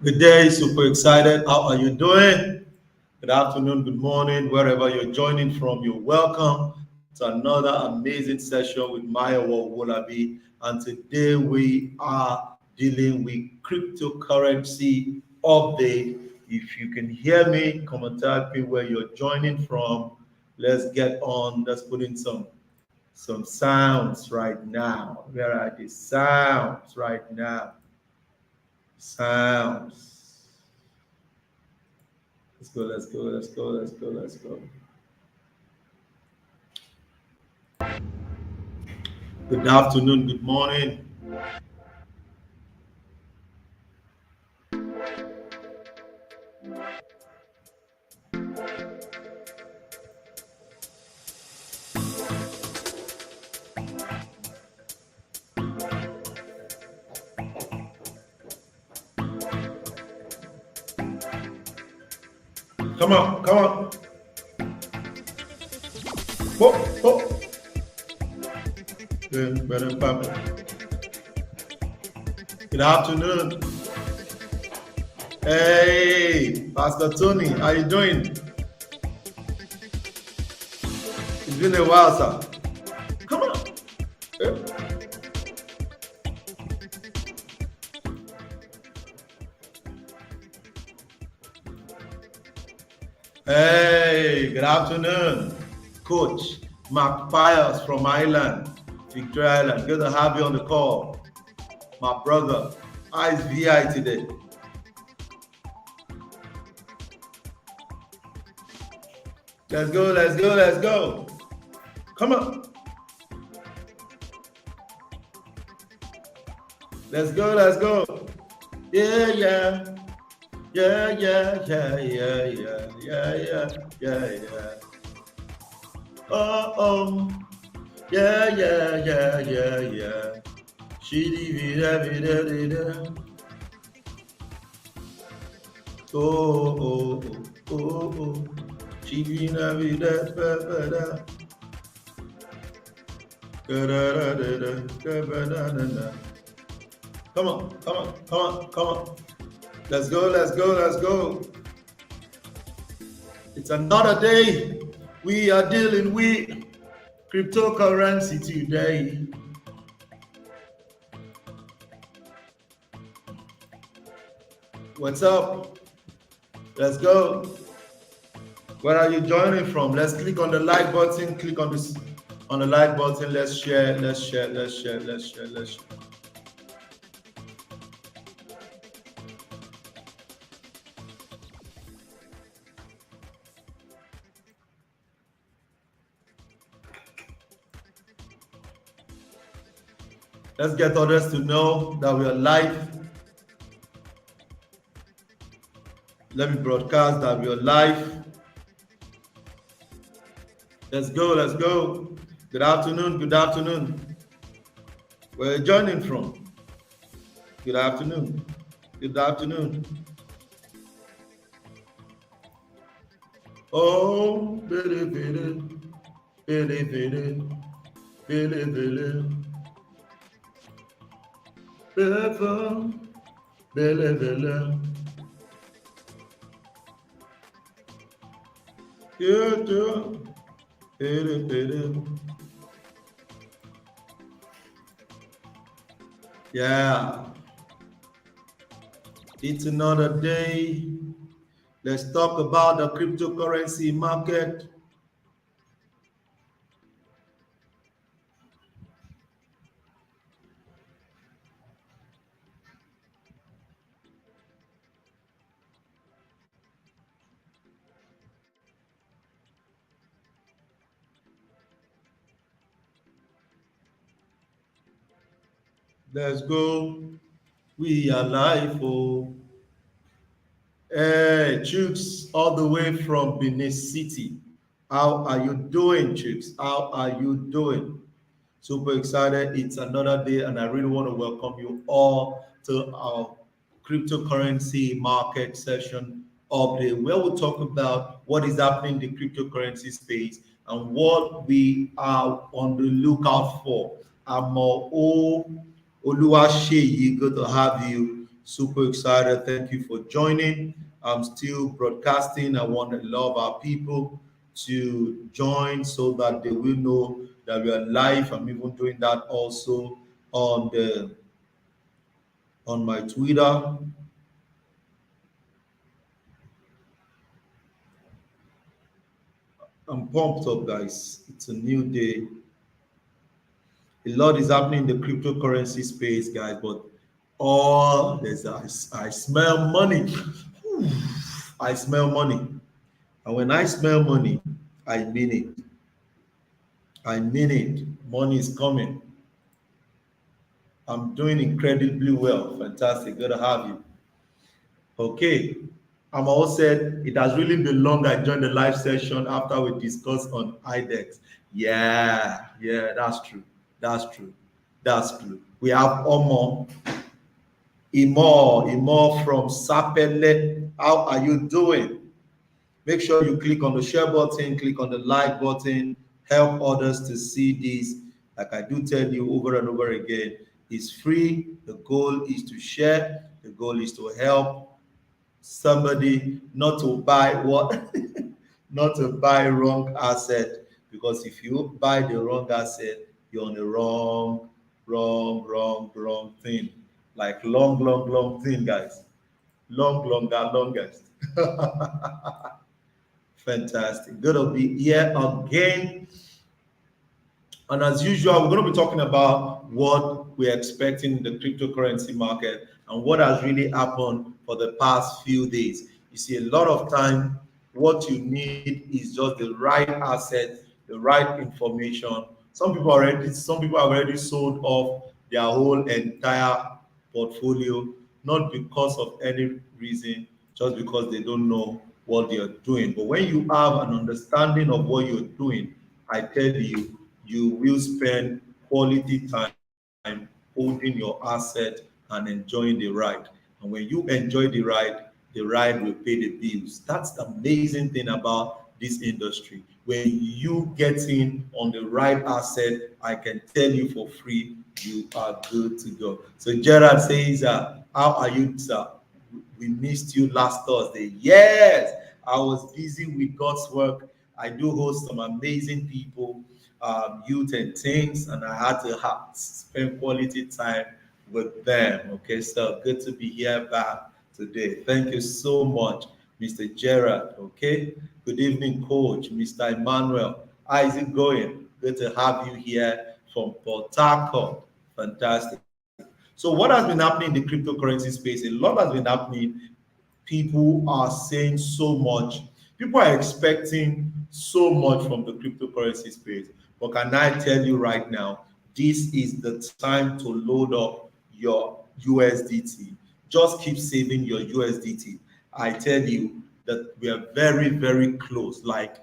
Good day, super excited. How are you doing? Good afternoon, good morning, wherever you're joining from. You're welcome to another amazing session with Maya Wolabi. And today we are dealing with cryptocurrency update. If you can hear me, come and type me where you're joining from. Let's get on. Let's put in some sounds right now. Where are the sounds right now? Sounds. Let's go. Good afternoon, good morning. Come on, come on. Whoop, whoop. Good afternoon. Hey, Pastor Tony, how you doing? It's been a while, sir. Come on. Hey, good afternoon, Coach Mark Pius from Ireland, Victoria Island. Good to have you on the call, my brother. How is VI today? Let's go. Come on. Let's go. Yeah. Oh. Yeah. Shidi vida. Oh. Shidi vida. Come on. Let's go. It's another day. We are dealing with cryptocurrency today. What's up? Let's go. Where are you joining from? Let's click on the like button. Click on this on the like button. Let's share. Let's get others to know that we are live. Let me broadcast that we are live. Let's go. Good afternoon. Where are you joining from? Good afternoon. Oh, Billy. Bele. Yeah, it's another day. Let's talk about the cryptocurrency market. Let's go. We are live. Oh, hey, Chooks, all the way from Benin City. How are you doing, Chooks? How are you doing? Super excited. It's another day, and I really want to welcome you all to our cryptocurrency market session update, where we'll talk about what is happening in the cryptocurrency space and what we are on the lookout for. I'm Oluwaseyi, good to have you. Super excited. Thank you for joining. I'm still broadcasting. I want a lot of our people to join so that they will know that we are live. I'm even doing that also on the on my Twitter. I'm pumped up, guys. It's a new day. A lot is happening in the cryptocurrency space, guys, but all there's I smell money. I smell money. And when I smell money, I mean it. I mean it. Money is coming. I'm doing incredibly well. Fantastic. Good to have you. Okay. I'm all said. It has really been long. I joined the live session after we discussed on IDEX. Yeah, that's true. That's true. That's true. We have Imo from Sapele. How are you doing? Make sure you click on the share button, click on the like button, help others to see this. Like I do tell you over and over again, it's free. The goal is to share, the goal is to help somebody not to buy what not to buy wrong asset. Because if you buy the wrong asset, you're on the wrong thing. Like long thing, guys. Longest. Fantastic. Good to be here again. And as usual, we're going to be talking about what we're expecting in the cryptocurrency market and what has really happened for the past few days. You see, a lot of time, what you need is just the right asset, the right information. Some people have already sold off their whole entire portfolio, not because of any reason, just because they don't know what they are doing. But when you have an understanding of what you're doing, I tell you, you will spend quality time holding your asset and enjoying the ride. And when you enjoy the ride will pay the bills. That's the amazing thing about this industry. When you get in on the right asset, I can tell you for free, you are good to go. So Gerard says, how are you, sir? We missed you last Thursday. Yes, I was busy with God's work. I do host some amazing people, youth and teens, and I had to spend quality time with them. Okay, so good to be here back today. Thank you so much, Mr. Gerard. Okay, good evening, Coach, Mr. Emmanuel. How is it going? Good to have you here from Port Harcourt. Fantastic. So, what has been happening in the cryptocurrency space? A lot has been happening. People are saying so much. People are expecting so much from the cryptocurrency space. But can I tell you right now, this is the time to load up your USDT. Just keep saving your USDT. I tell you that we are very, very close, like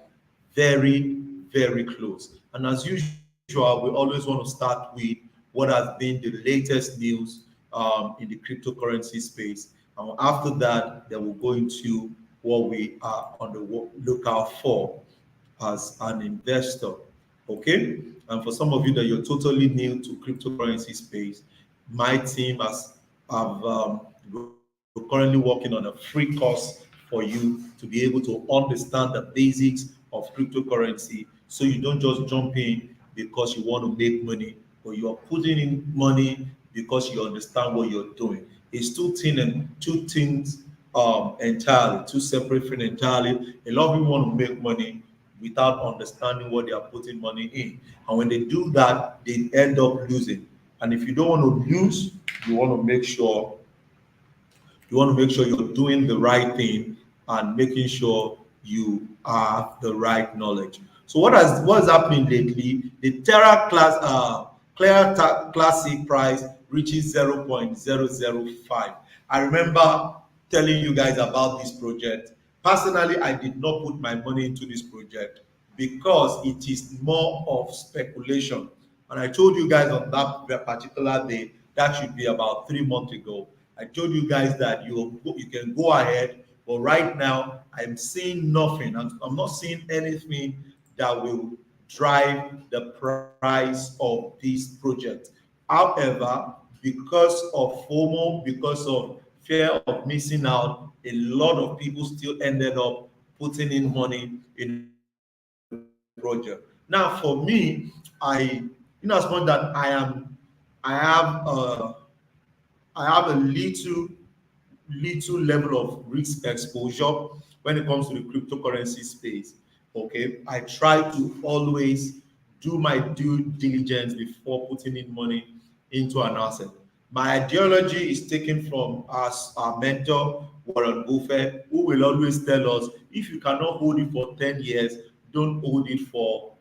very, very close. And as usual, we always want to start with what has been the latest news in the cryptocurrency space. And after that, then we'll go into what we are on the lookout for as an investor. Okay. And for some of you that you're totally new to cryptocurrency space, my team has have we're currently working on a free course for you to be able to understand the basics of cryptocurrency, so you don't just jump in because you want to make money, but you are putting in money because you understand what you're doing. It's two things entirely, two separate things entirely. A lot of people want to make money without understanding what they are putting money in. And when they do that, they end up losing. And if you don't want to lose, you want to make sure you're doing the right thing and making sure you have the right knowledge. So what is happening lately? The Terra Classic price reaches 0.005. I remember telling you guys about this project. Personally, I did not put my money into this project because it is more of speculation. And I told you guys on that particular day, that should be about 3 months ago. I told you guys that you can go ahead, but right now I'm seeing nothing. I'm not seeing anything that will drive the price of this project. However, because of FOMO, because of fear of missing out, a lot of people still ended up putting in money in the project. Now, for me, in as much that I have a little level of risk exposure when it comes to the cryptocurrency space. Okay, I try to always do my due diligence before putting in money into an asset. My ideology is taken from our mentor Warren Buffett, who will always tell us if you cannot hold it for 10 years, don't hold it for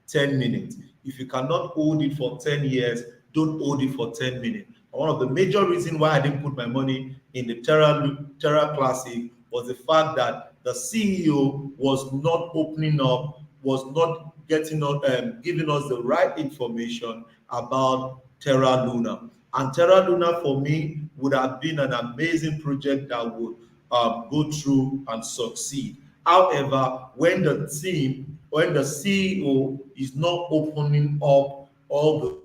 10 minutes. If you cannot hold it for 10 years, don't hold it for 10 minutes. And one of the major reasons why I didn't put my money in the Terra Classic was the fact that the CEO was not opening up, was not giving us the right information about Terra Luna. And Terra Luna for me would have been an amazing project that would go through and succeed. However, when the CEO is not opening up all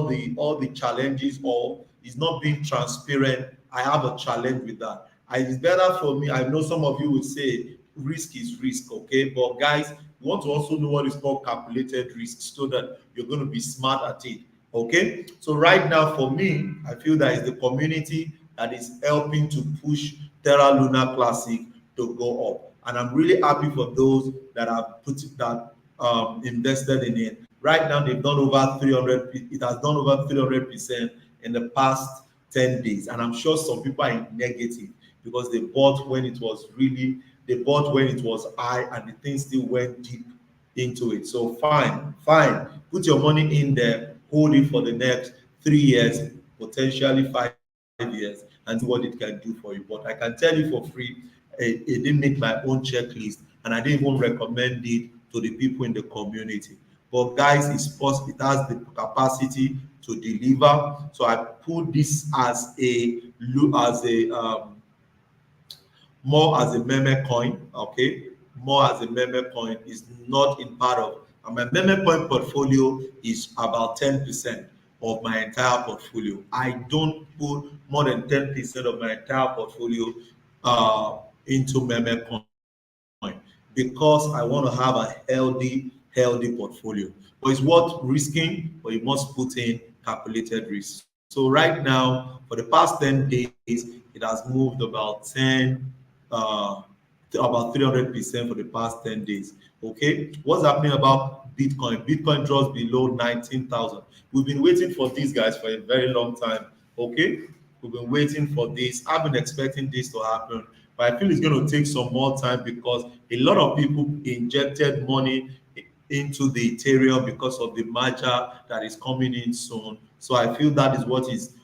the challenges or is not being transparent, I have a challenge with that. It's better for me. I know some of you will say risk is risk, okay? But guys, you want to also know what is called calculated risk so that you're going to be smart at it. Okay, so right now for me, I feel that it's the community that is helping to push Terra Luna Classic to go up, and I'm really happy for those that have invested in it. Right now, they've done over 300. It has done over 300% in the past 10 days, and I'm sure some people are in negative because they bought when it was high, and the thing still went deep into it. So fine, put your money in there, hold it for the next 3 years, potentially 5 years, and see what it can do for you. But I can tell you for free, it didn't make my own checklist, and I didn't even recommend it to the people in the community. But guys, it has the capacity to deliver. So I put this as a more as a meme coin, okay? More as a meme coin is not in part of, and my meme coin portfolio is about 10% of my entire portfolio. I don't put more than 10% of my entire portfolio into meme coin because I want to have a healthy portfolio. But it's worth risking, but you must put in calculated risk. So right now, for the past 10 days, it has moved uh, about 300% for the past 10 days. Okay, what's happening about Bitcoin? Bitcoin drops below 19,000. We've been waiting for these guys for a very long time. Okay, we've been waiting for this. I've been expecting this to happen, but I feel it's going to take some more time because a lot of people injected money into the Ethereum because of the merger that is coming in soon. So I feel that is what is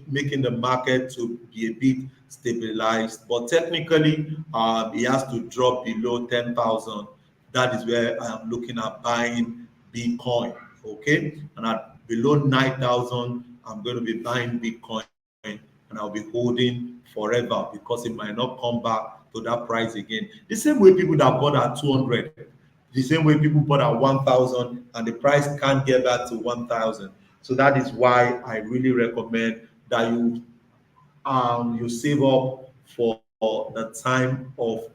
making the market to be a bit stabilized. But technically, it has to drop below 10,000. That is where I am looking at buying Bitcoin. Okay, and at below 9,000, I'm going to be buying Bitcoin, and I'll be holding forever because it might not come back to that price again. The same way people that bought at 200, the same way people bought at 1,000, and the price can't get back to 1,000. So that is why I really recommend that you save up for the time of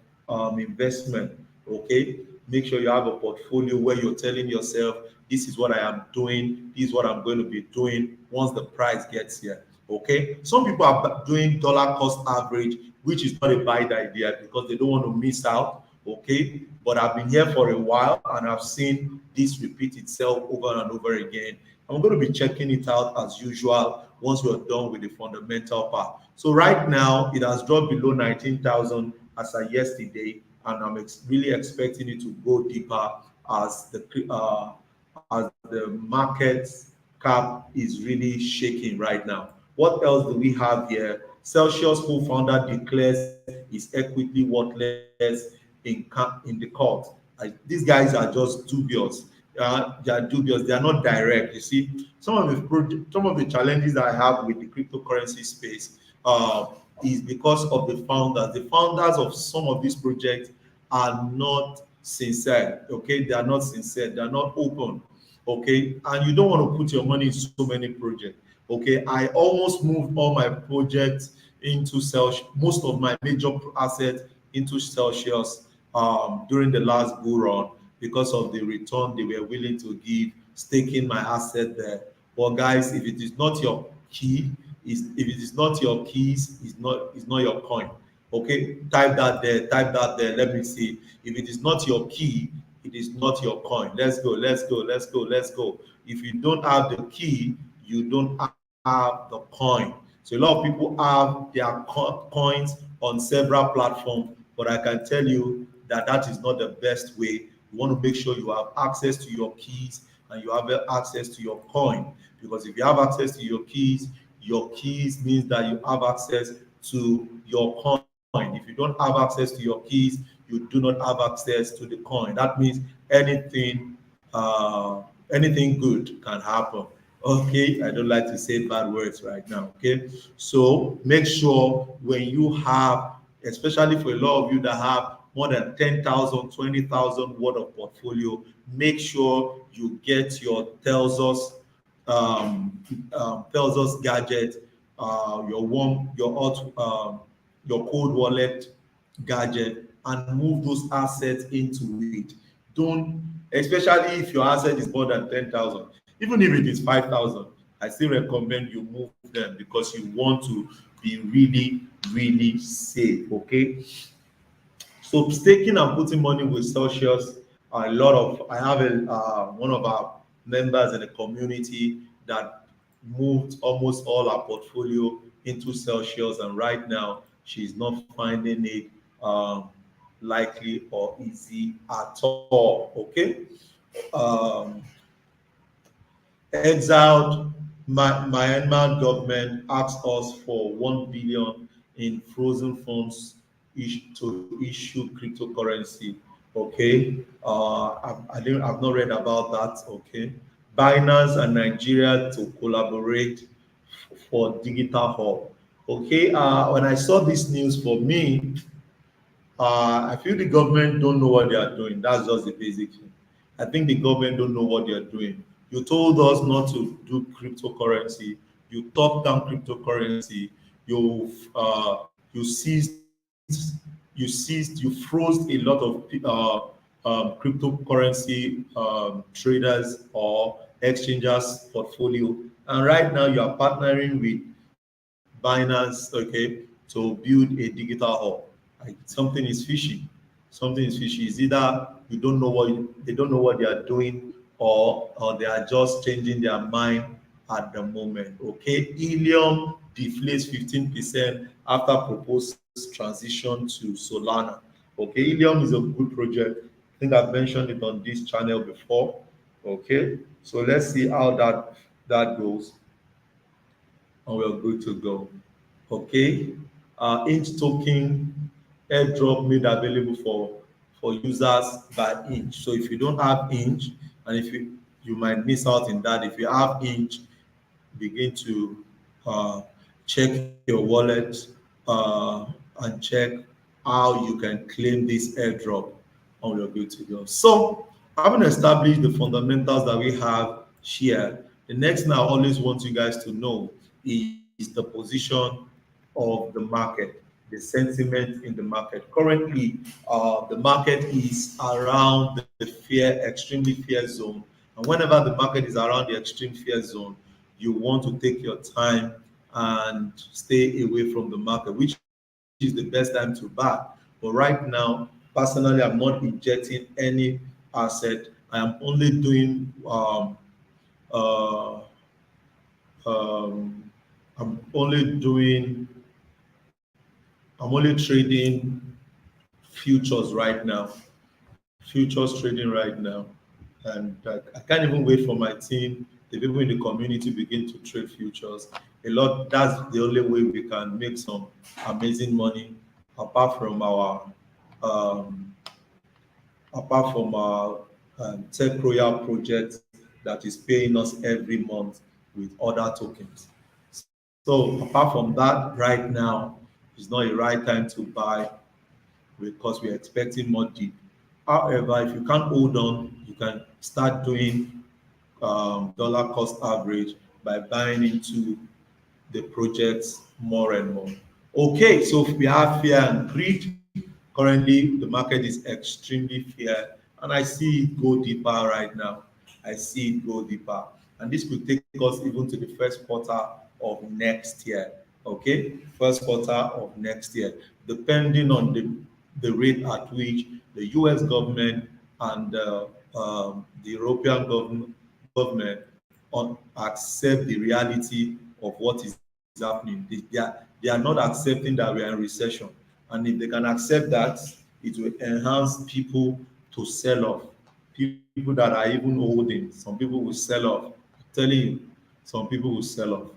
investment. Okay, make sure you have a portfolio where you're telling yourself, this is what I am doing, this is what I'm going to be doing once the price gets here. Okay, some people are doing dollar cost average, which is not a bad idea because they don't want to miss out. Okay, but I've been here for a while and I've seen this repeat itself over and over again. I'm going to be checking it out as usual once we're done with the fundamental part. So right now it has dropped below 19,000 as of yesterday, and I'm really expecting it to go deeper as the market cap is really shaking right now. What else do we have here? Celsius co-founder declares his equity worthless in the court. These guys are just dubious. They are dubious. They are not direct. You see, some of the challenges that I have with the cryptocurrency space is because of the founders. The founders of some of these projects are not sincere. Okay, they are not sincere. They are not open. Okay, and you don't want to put your money in so many projects. Okay, I almost moved all my projects into Celsius, most of my major assets into Celsius during the last bull run because of the return they were willing to give, staking my asset there. But guys, if it is not your key, if it is not your keys, it's not your coin. Okay, type that there, type that there. Let me see. If it is not your key, it is not your coin. Let's go, let's go, let's go, let's go. If you don't have the key, you don't have the coin. So a lot of people have their coins on several platforms, but I can tell you that that is not the best way. You want to make sure you have access to your keys and you have access to your coin, because if you have access to your keys means that you have access to your coin. If you don't have access to your keys, you do not have access to the coin. That means anything anything good can happen. Okay, I don't like to say bad words right now. Okay, so make sure when you have, especially for a lot of you that have more than 10,000, 20,000 worth of portfolio, make sure you get your Telzos gadget, your cold wallet gadget, and move those assets into it. Don't, especially if your asset is more than 10,000, even if it is 5,000, I still recommend you move them because you want to be really, really safe. Okay. So staking and putting money with Celsius, I have one of our members in the community that moved almost all our portfolio into Celsius, and right now she's not finding it likely or easy at all. Okay. Um, Exiled Myanmar government asked us for 1 billion in frozen funds to issue cryptocurrency. Okay, I've not read about that. Okay, Binance and Nigeria to collaborate for digital hub. Okay, when I saw this news, for me, I feel the government don't know what they are doing. That's just the basic thing. I think the government don't know what they are doing. You told us not to do cryptocurrency. You talked down cryptocurrency. You seized, you froze a lot of cryptocurrency traders or exchangers portfolio, and right now you are partnering with Binance, okay, to build a digital hub. Like something is fishy. Something is fishy. Is either you don't know they don't know what they are doing, or they are just changing their mind at the moment. Okay, Helium deflates 15% after proposed transition to Solana. Okay, Helium is a good project. I think I've mentioned it on this channel before. Okay, so let's see how that goes, and we're good to go. Okay, Inch token airdrop made available for users by Inch. So if you don't have Inch, and if you might miss out in that. If you have Inch, begin to check your wallet and check how you can claim this airdrop, and we're good to go. So having established the fundamentals that we have here, the next thing I always want you guys to know is the position of the market, the sentiment in the market. Currently, the market is around the extremely fear zone. And whenever the market is around the extreme fear zone, you want to take your time and stay away from the market, which is the best time to buy. But right now, personally, I'm not injecting any asset. I am only doing uh, um, I'm only doing I'm only trading futures right now, futures trading right now, and I can't even wait for my team, the people in the community, begin to trade futures. A lot. That's the only way we can make some amazing money, apart from um, our Tech Royal project that is paying us every month with other tokens. So apart from that, right now is not a right time to buy because we're expecting more dip. However, if you can't hold on, you can start doing dollar cost average by buying into the projects more and more. Okay, so we have fear and greed. Currently, the market is extremely fear, and I see it go deeper right now. I see it go deeper, and this could take us even to the first quarter of next year. Okay, first quarter of next year, depending on the rate at which the U.S. government and the European government accept the reality of what is happening. They are not accepting that we are in recession. And if they can accept that, it will enhance people to sell off. People that are even holding, some people will sell off. I'm telling you, some people will sell off.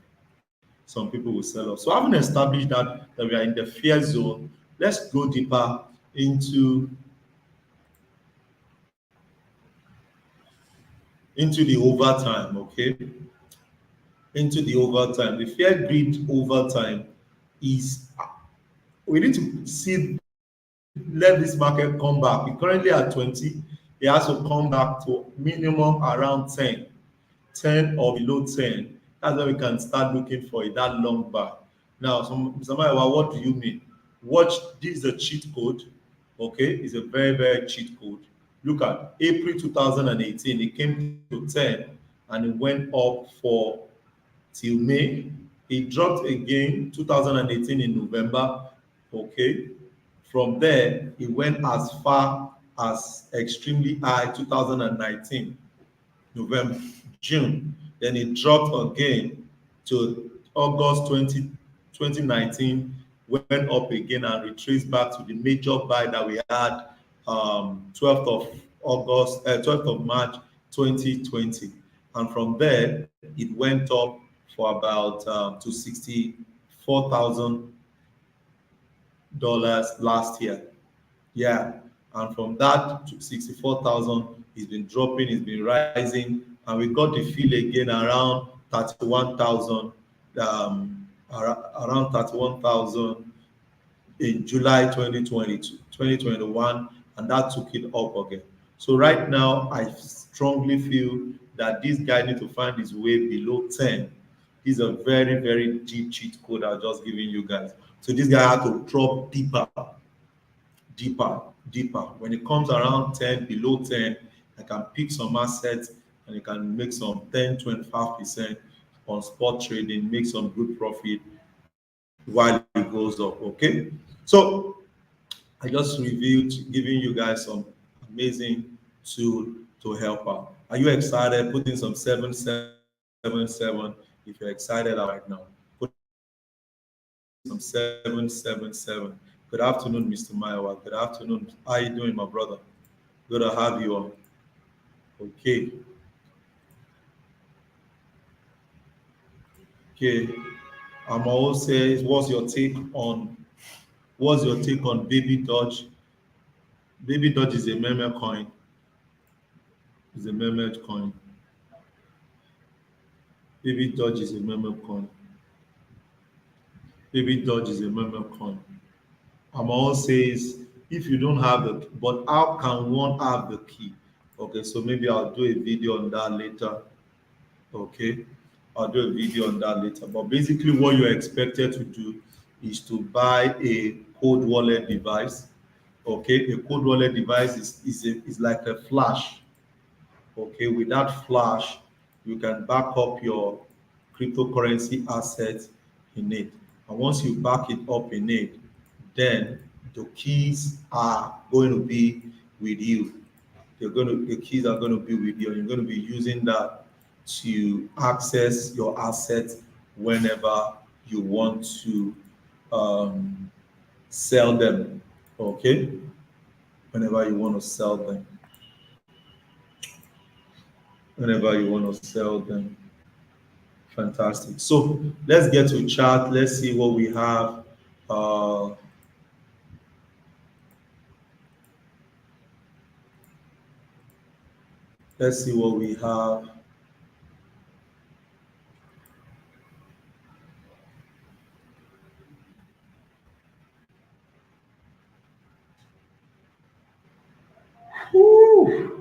Some people will sell off. So having established that we are in the fear zone, let's go deeper into into the overtime, okay? Into the overtime. The fear greed overtime is we need to see let this market come back. We're currently at 20. It has to come back to minimum around 10, 10 or below 10. That's when we can start looking for it, that long bar. Now, somebody, well, what do you mean? Watch, this is a cheat code. Okay, it's a very, very cheat code. Look at April 2018, it came to 10 and it went up for till May. It dropped again 2018 in November. Okay. From there, it went as far as extremely high 2019, November, June. Then it dropped again to August 2019, went up again and retraced back to the major buy that we had 12th of August, 12th of March 2020. And from there, it went up for about to $64,000 last year. Yeah. And from that to 64,000, it's been dropping, it's been rising, and we got the feel again around 31,000, around 31,000 in July 2022, 2021, and that took it up again. So right now, I strongly feel that this guy need to find his way below 10. This is a very, very deep cheat code I've just given you guys. So this guy had to drop deeper, deeper, deeper. When it comes around 10, below 10, I can pick some assets and you can make some 10, 25% on spot trading, make some good profit while it goes up. Okay. So I just reviewed, giving you guys some amazing tool to help out. Are you excited? Put in some 777 if you're excited right now. Put some 777. Good afternoon, Mr. Mayowa. Good afternoon. How you doing, my brother? Good to have you on. Okay. Okay. I'm always says, what's your take on Baby Dodge? Baby Dodge is a meme coin. Is a meme coin. Baby Dodge is a meme coin. Baby Dodge is a meme coin. I'm always says if you don't have the but how can one have the key? Okay, so maybe I'll do a video on that later. Okay, I'll do a video on that later. But basically, what you're expected to do is to buy a cold wallet device. Okay, a cold wallet device is like a flash. Okay, with that flash, you can back up your cryptocurrency assets in it. And once you back it up in it, then the keys are going to be with you. The keys are going to be with you, and you're going to be using that to access your assets whenever you want to um, sell them. Okay, whenever you want to sell them, whenever you want to sell them. Fantastic. So let's get to chat. Let's see what we have. Uh, let's see what we have. Woo!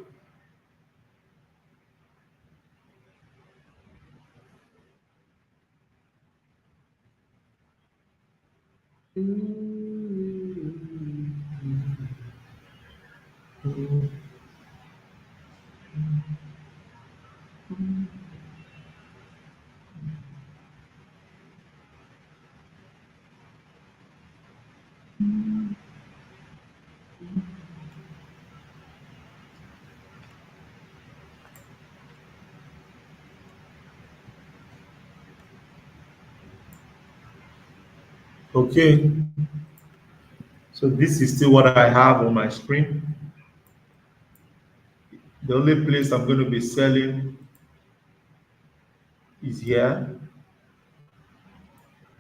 Okay, so this is still what I have on my screen. The only place I'm going to be selling is here,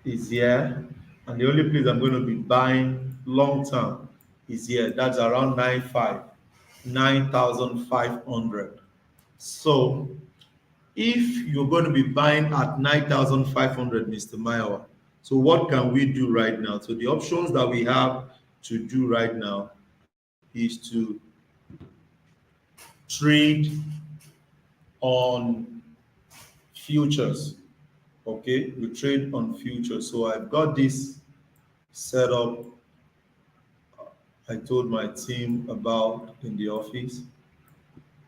and the only place I'm going to be buying long term is here. That's around 9,500. So if you're going to be buying at 9,500, Mr. Mayowa, so what can we do right now? So the options that we have to do right now is to trade on futures. Okay, we trade on futures. So I've got this set up. I told my team about in the office.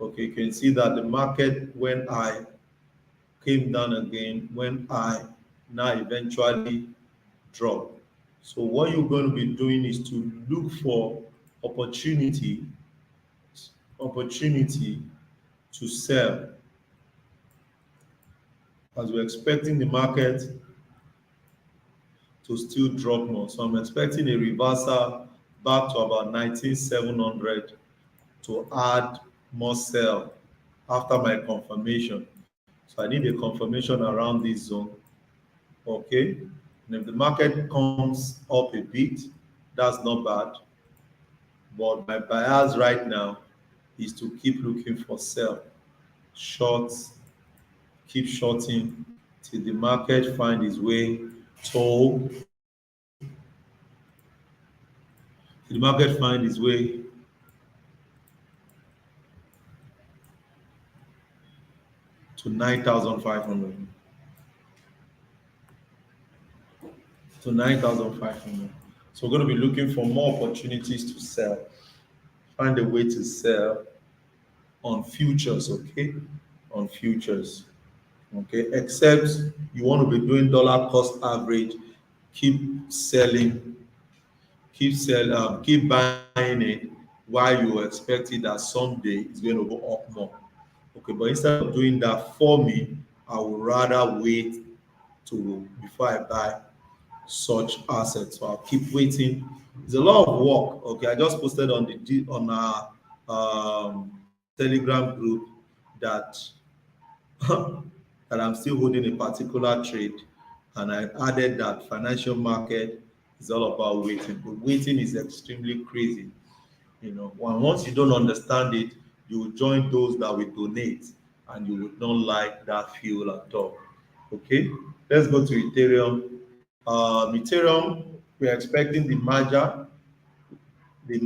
Okay, you can see that the market, when I came down again, when I now eventually drop. So what you're going to be doing is to look for opportunity to sell, as we're expecting the market to still drop more. So I'm expecting a reversal back to about 19,700 to add more sell after my confirmation. So I need a confirmation around this zone. Okay. And if the market comes up a bit, that's not bad. But my bias right now is to keep looking for sell, shorts, keep shorting till the market find its way to till the market find its way to 9,500. To 9,500. So we're going to be looking for more opportunities to sell. Find a way to sell on futures, okay? On futures. Okay, except you want to be doing dollar cost average, keep selling, keep buying it while you expect it that someday it's going to go up more. Okay, but instead of doing that for me, I would rather wait to before I buy such assets. So I'll keep waiting. It's a lot of work. Okay, I just posted on the on our Telegram group that that I'm still holding a particular trade, and I added that financial market is all about waiting. But waiting is extremely crazy. You know, once you don't understand it, you will join those that will donate, and you would not like that fuel at all. Okay, let's go to Ethereum. Ethereum, we're expecting the merger, the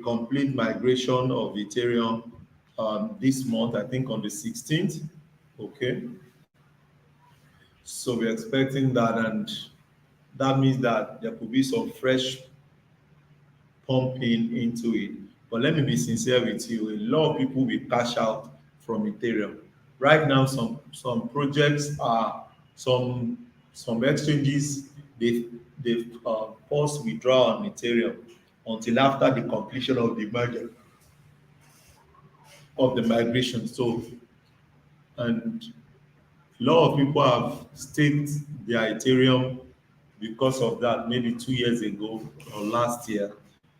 complete migration of Ethereum this month, I think on the 16th. Okay, so we're expecting that, and that means that there could be some fresh pumping into it. But let me be sincere with you, a lot of people will cash out from Ethereum. Right now, some projects are some exchanges they've paused withdrawal on Ethereum until after the completion of the merger of the migration. So, and a lot of people have staked their Ethereum because of that, maybe 2 years ago or last year.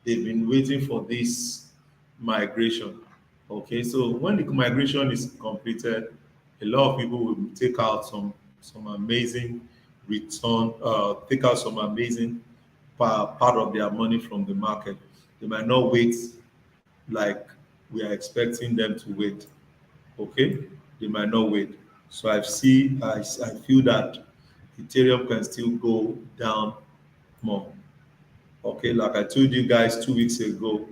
They've been waiting for this migration. Okay, so when the migration is completed, a lot of people will take out some amazing return, take out some amazing part of their money from the market. They might not wait like we are expecting them to wait. Okay, they might not wait. So I feel that Ethereum can still go down more. Okay, like I told you guys 2 weeks ago,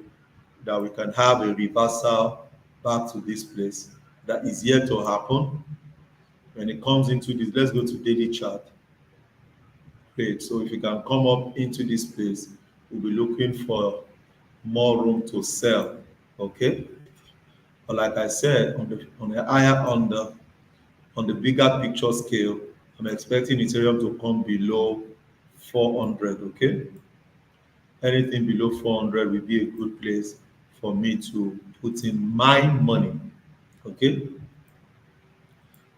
that we can have a reversal back to this place. That is yet to happen. When it comes into this, let's go to daily chart. Great. So if you can come up into this place, we'll be looking for more room to sell. Okay. But like I said, on the bigger picture scale, I'm expecting Ethereum to come below 400. Okay. Anything below 400 will be a good place for me to put in my money. Okay.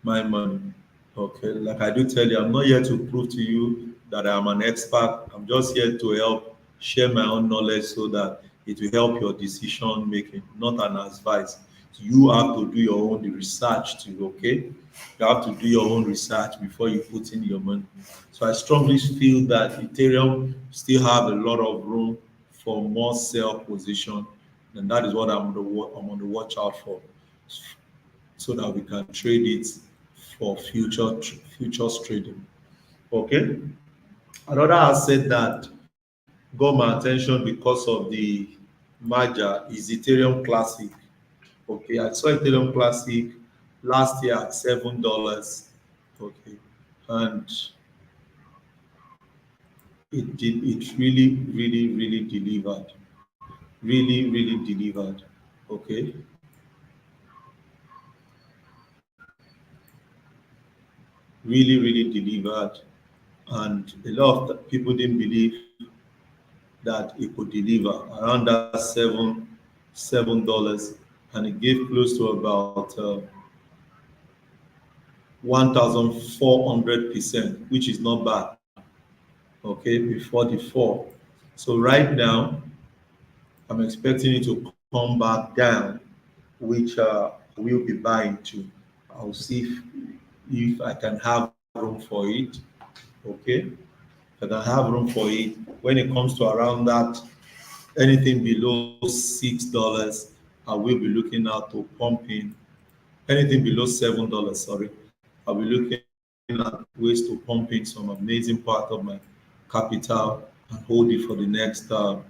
My money. Okay, like I do tell you, I'm not here to prove to you that I'm an expert. I'm just here to help share my own knowledge so that it will help your decision making, not an advice. You have to do your own research too, okay? You have to do your own research before you put in your money. So I strongly feel that Ethereum still have a lot of room for more sell position, and that is what I'm on the watch out for so that we can trade it for futures trading. Okay. Another asset that got my attention because of the merger is Ethereum Classic. Okay, I saw Ethereum Classic last year at $7. Okay, and it really delivered. Really delivered. Okay, really delivered. And a lot of people didn't believe that it could deliver around that $7, and it gave close to about 1,400%, which is not bad. Okay, before the fall. So right now, I'm expecting it to come back down, which we'll be buying to. I'll see if I can have room for it. Okay, if I can have room for it. When it comes to around that, anything below $6, I will be looking out to pump in. Anything below $7, sorry, I'll be looking at ways to pump in some amazing part of my capital and hold it for the next 3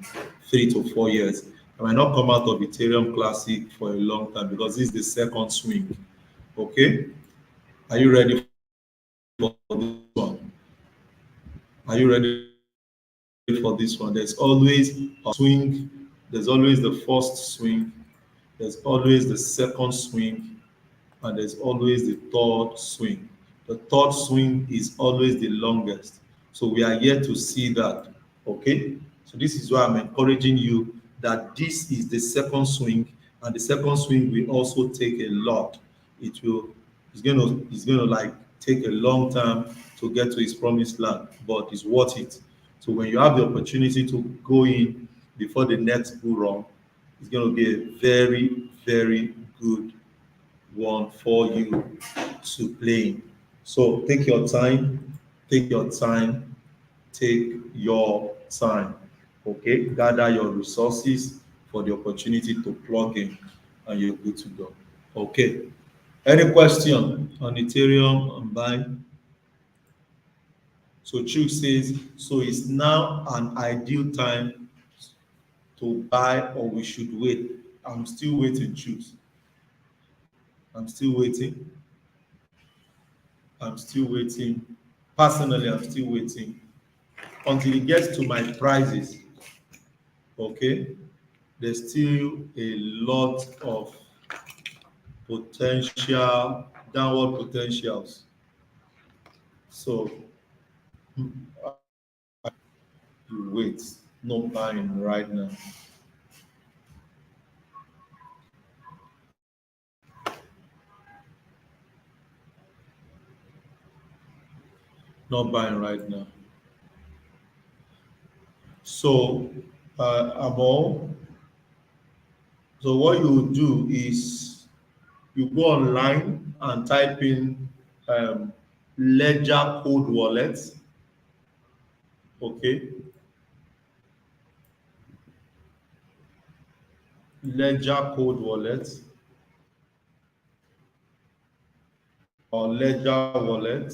to 4 years. I might not come out of Ethereum Classic for a long time because this is the second swing. Okay, are you ready for this one? Are you ready for this one? There's always a swing. There's always the first swing. There's always the second swing, and there's always the third swing. The third swing is always the longest. So we are yet to see that. Okay? So this is why I'm encouraging you that this is the second swing, and the second swing will also take a lot. It will it's gonna like take a long time to get to its promised land, but it's worth it. So when you have the opportunity to go in before the next bull run, it's gonna be a very good one for you to play. So take your time, take your time. Okay, gather your resources for the opportunity to plug in, and you're good to go. Okay. Any question on Ethereum and buying? So Chuk says, so it's now an ideal time to buy or we should wait. I'm still waiting, Chooks. I'm still waiting. I'm still waiting. Personally, I'm still waiting until it gets to my prices. Okay, there's still a lot of potential downward potentials. So you wait, no buying right now. Not buying right now. So, Amo, so what you do is you go online and type in Ledger Code Wallet. Okay, Ledger Code Wallet or Ledger Wallet.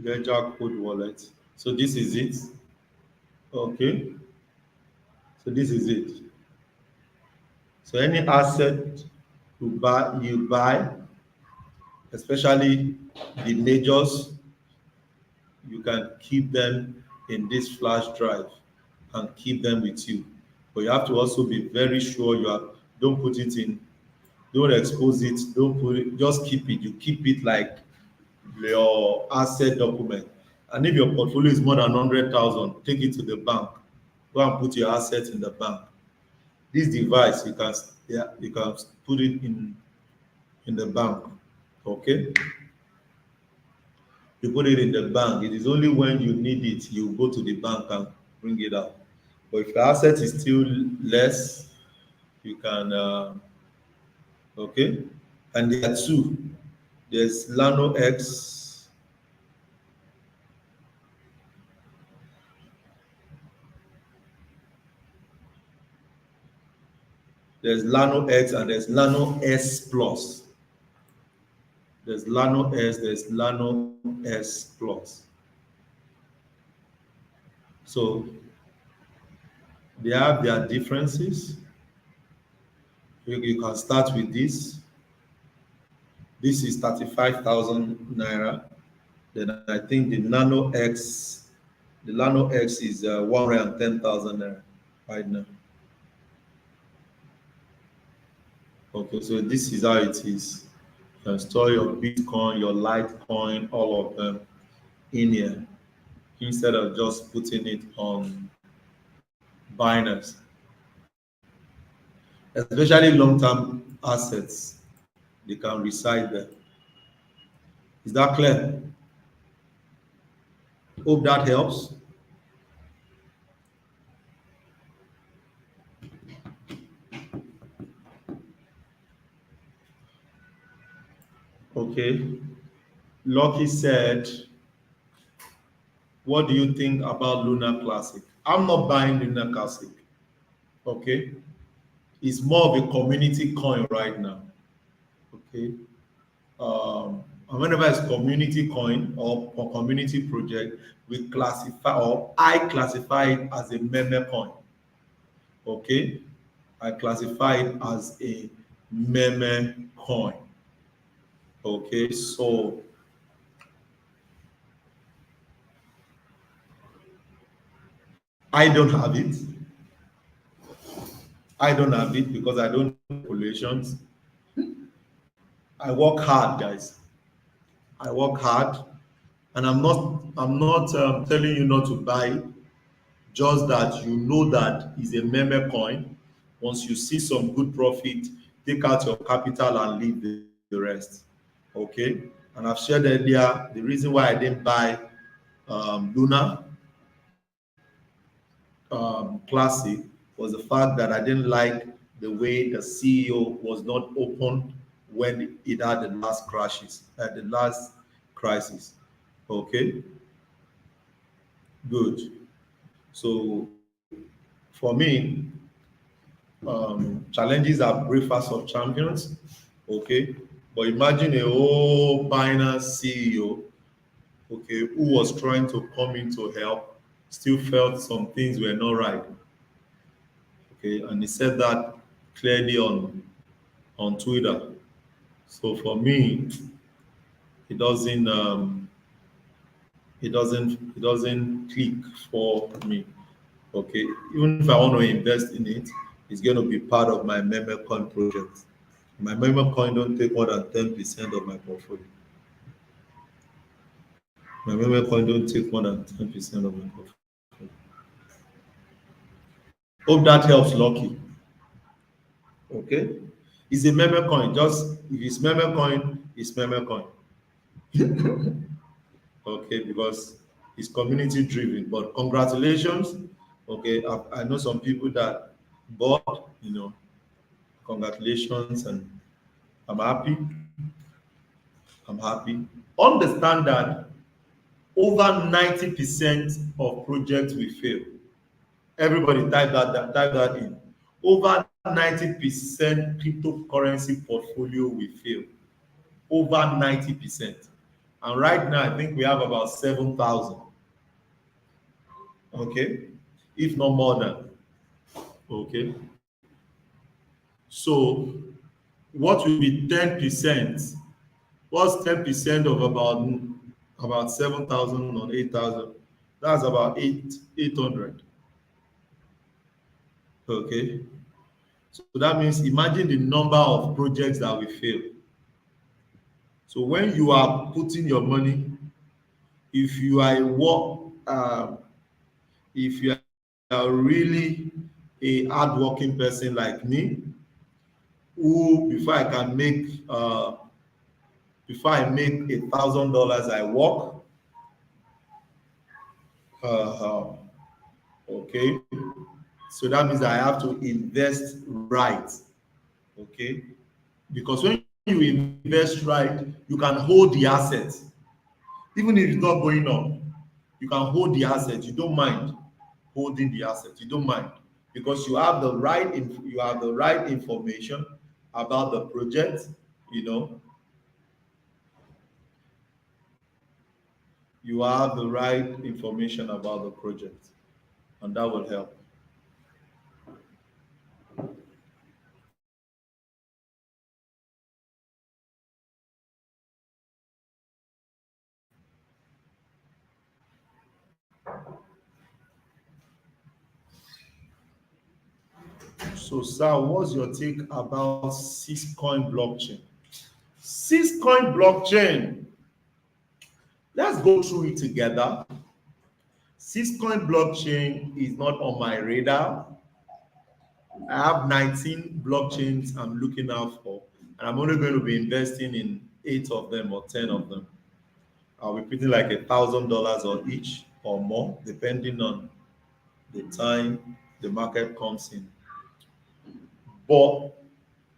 Ledger Code Wallet. So this is it. Okay. So this is it. So any asset you buy, especially the majors, you can keep them in this flash drive and keep them with you. But you have to also be very sure don't put it in, don't expose it, don't put it, just keep it. You keep it like your asset document. And if your portfolio is more than 100,000, take it to the bank. Go and put your assets in the bank. This device, you can put it in the bank. Okay? You put it in the bank. It is only when you need it you go to the bank and bring it out. But if your asset is still less, you can okay. And there are two. There's Lano X. There's Lano X and there's Lano S Plus. There's Lano S, there's Lano S Plus. So they have their differences. You can start with this. This is 35,000 naira. Then I think the Nano X is 110,000 naira right now. Okay, so this is how it is. You can store your Bitcoin, your Litecoin, all of them in here instead of just putting it on Binance. Especially long-term assets, they can reside there. Is that clear? Hope that helps. Okay. Lucky said, what do you think about Luna Classic? I'm not buying Luna Classic. Okay. It's more of a community coin right now. Okay. And whenever it's community coin or community project, we classify or I classify it as a meme coin. Okay. I classify it as a meme coin. Okay. So I don't have it. I don't have it because I don't do calculations. I work hard, guys. I work hard, and I'm not telling you not to buy it, just that you know that is a meme coin. Once you see some good profit, take out your capital and leave the rest. Okay? And I've shared earlier the reason why I didn't buy Luna Classic was the fact that I didn't like the way the CEO was not open when it had the last crisis. Okay, good. So for me, challenges are breakfast of champions. Okay, but imagine a whole Binance CEO, okay, who was trying to come in to help, still felt some things were not right. Okay, and he said that clearly on Twitter. So for me, it doesn't it doesn't click for me. Okay, even if I want to invest in it, it's going to be part of my meme coin project. My meme coin don't take more than 10% of my portfolio. My meme coin don't take more than 10% of my portfolio. Hope that helps, Lucky. Okay, it's a meme coin. Just if it's meme coin, it's meme coin. Okay, because it's community driven. But congratulations. Okay, I know some people that bought, congratulations, and I'm happy. I'm happy. Understand that over 90% of projects will fail. Everybody type that in. Over 90% cryptocurrency portfolio will fail. Over 90%. And right now, I think we have about 7,000. Okay, if not more than. Okay, so what will be 10%? What's 10% of about 7,000 or 8,000? That's about 800. Okay, so that means imagine the number of projects that will fail. So when you are putting your money, if you are a work, if you are really a hardworking person like me, who before I make $1,000, I work. Uh, okay, so that means I have to invest right. Okay, because when you invest right, you can hold the asset, even if it's not going up. You can hold the asset. You don't mind holding the asset. You don't mind because you have the right information about the project. You know, you have the right information about the project, and that will help. So, sir, what's your take about Syscoin blockchain? Syscoin blockchain. Let's go through it together. Syscoin blockchain is not on my radar. I have 19 blockchains I'm looking out for, and I'm only going to be investing in 8 of them or 10 of them. I'll be putting like $1,000 on each or more, depending on the time the market comes in. But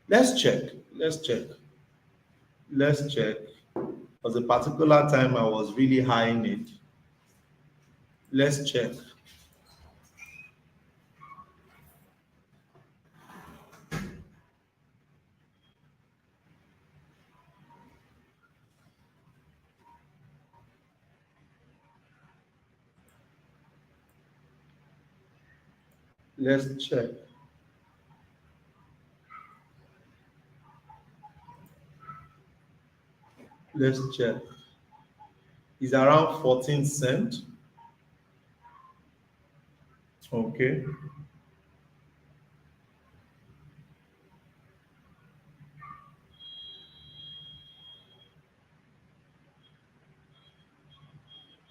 let's check. Let's check. Let's check. Was a particular time I was really high in it. Let's check. Let's check. Let's check. It's around 14 cents. Okay.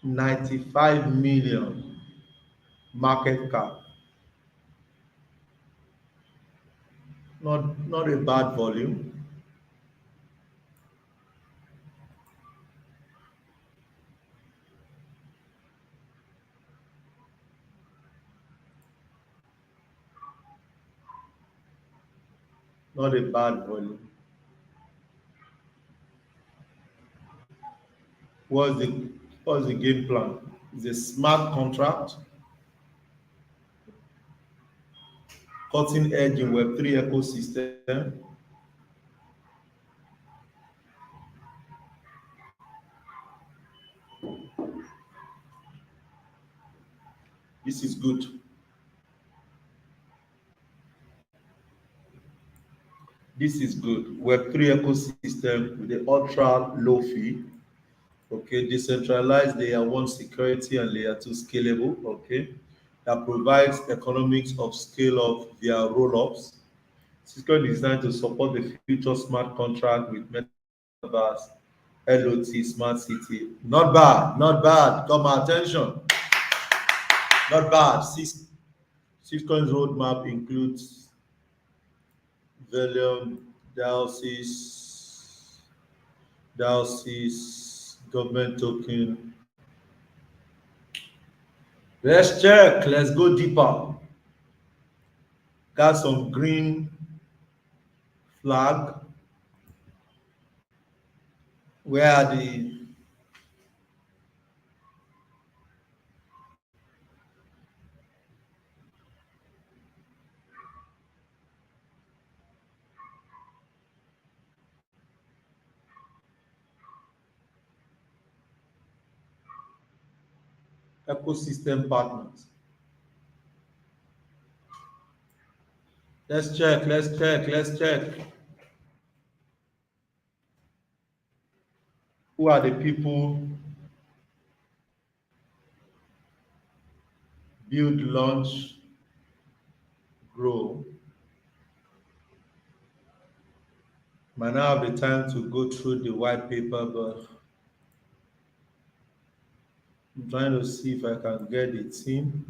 95 million market cap. Not a bad volume. Not a bad volume. What's the what's the game plan? It's a smart contract, cutting edge in Web3 ecosystem. This is good. This is good. Web3 ecosystem with the ultra low fee. Okay, decentralized layer one security and layer two scalable. Okay, that provides economics of scale up via roll-ups. Cisco is designed to support the future smart contract with metaverse, LOT, smart city. Not bad, not bad. Got my attention. Not bad. Cisco's roadmap includes Valium, dialysis, government token. Let's check. Let's go deeper. Got some green flag. Where are the ecosystem partners. Let's check. Who are the people build, launch, grow? Might not have the time to go through the white paper, but I'm trying to see if I can get the team.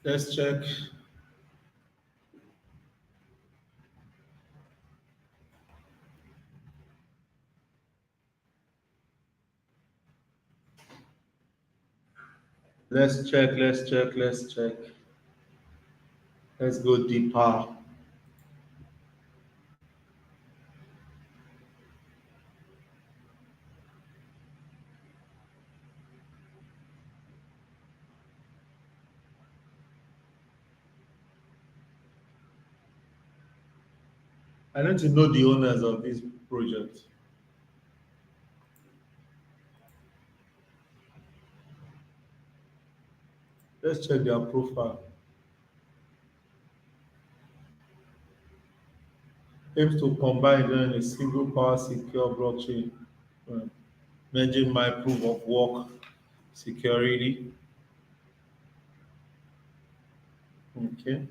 Let's check. Let's check. Let's go deeper. I need to know the owners of this project. Let's check their profile. Aims to combine them in a single power secure blockchain, uh, merging my proof of work security. Okay.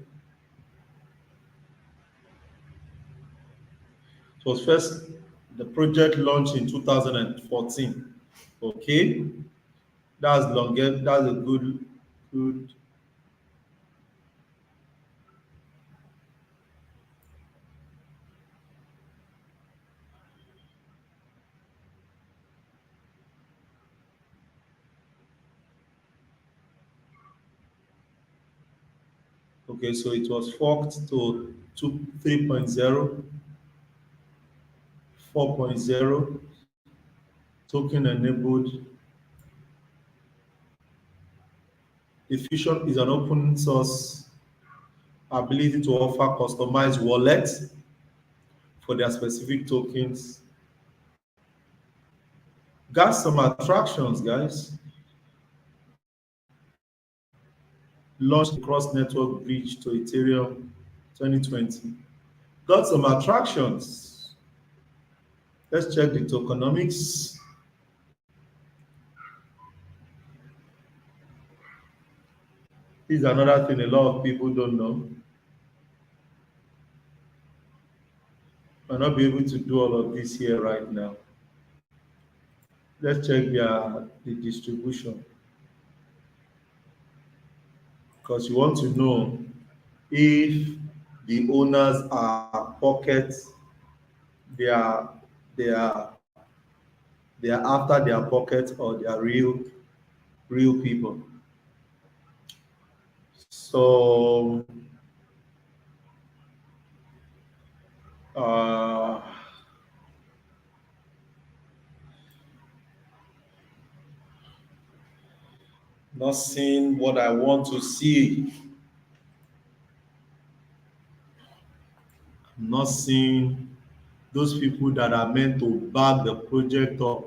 It was first the project launched in 2014. Okay. That's longer. That's a good. Okay, so it was forked to 3.0, 4.0, token enabled. The Fusion is an open source ability to offer customized wallets for their specific tokens. Got some attractions, guys. Launched cross network bridge to Ethereum 2020. Got some attractions. Let's check the tokenomics. This is another thing a lot of people don't know. Might not be able to do all of this here right now. Let's check the distribution because you want to know if the owners are pocket, they are they are they are after their pocket or they are real people. So uh, not seeing what I want to see. I'm not seeing those people that are meant to back the project up.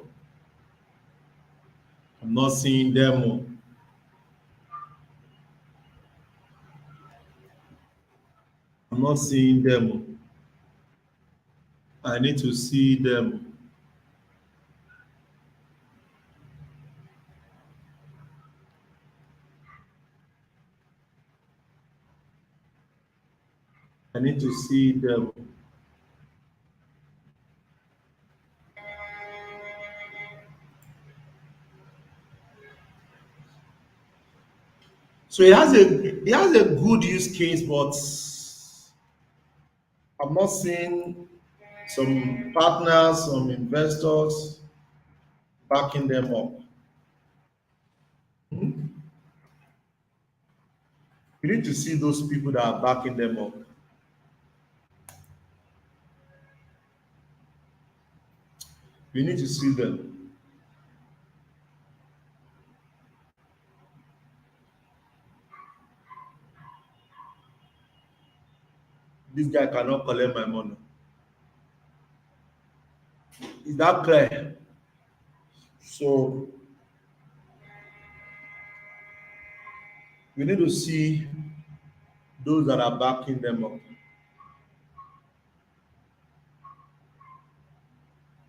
I'm not seeing them. I'm not seeing them. I need to see them. I need to see them. So he has a good use case, but I'm not seeing some partners, some investors backing them up. You need to see those people that are backing them up. You need to see them. this guy cannot collect my money. Is that clear? So we need to see those that are backing them up.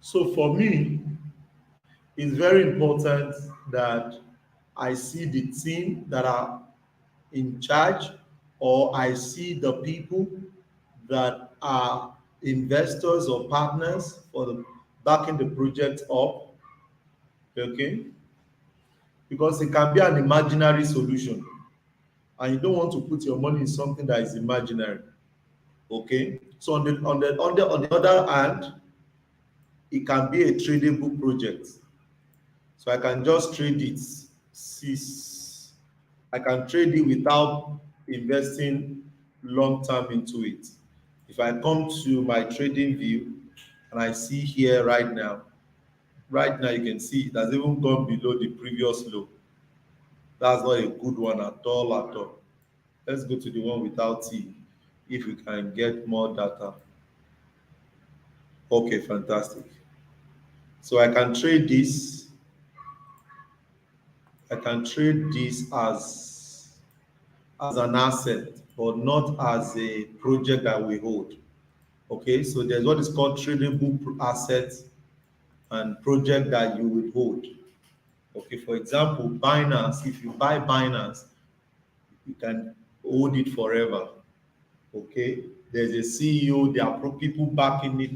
So for me, it's very important that I see the team that are in charge, or I see the people that are investors or partners for the backing the project up. Okay, because it can be an imaginary solution, and you don't want to put your money in something that is imaginary. Okay, so on the other hand, it can be a tradable project. So I can just trade it. Sis. I can trade it without investing long term into it. If I come to my trading view and I see here right now you can see it has even gone below the previous low. That's not a good one at all at all. Let's go to the one without T if we can get more data. Okay, fantastic. So I can trade this as an asset, but not as a project that we hold. Okay, so there's what is called tradable assets and project that you will hold. Okay, for example, Binance, if you buy Binance, you can hold it forever. Okay, there's a CEO, there are people backing it,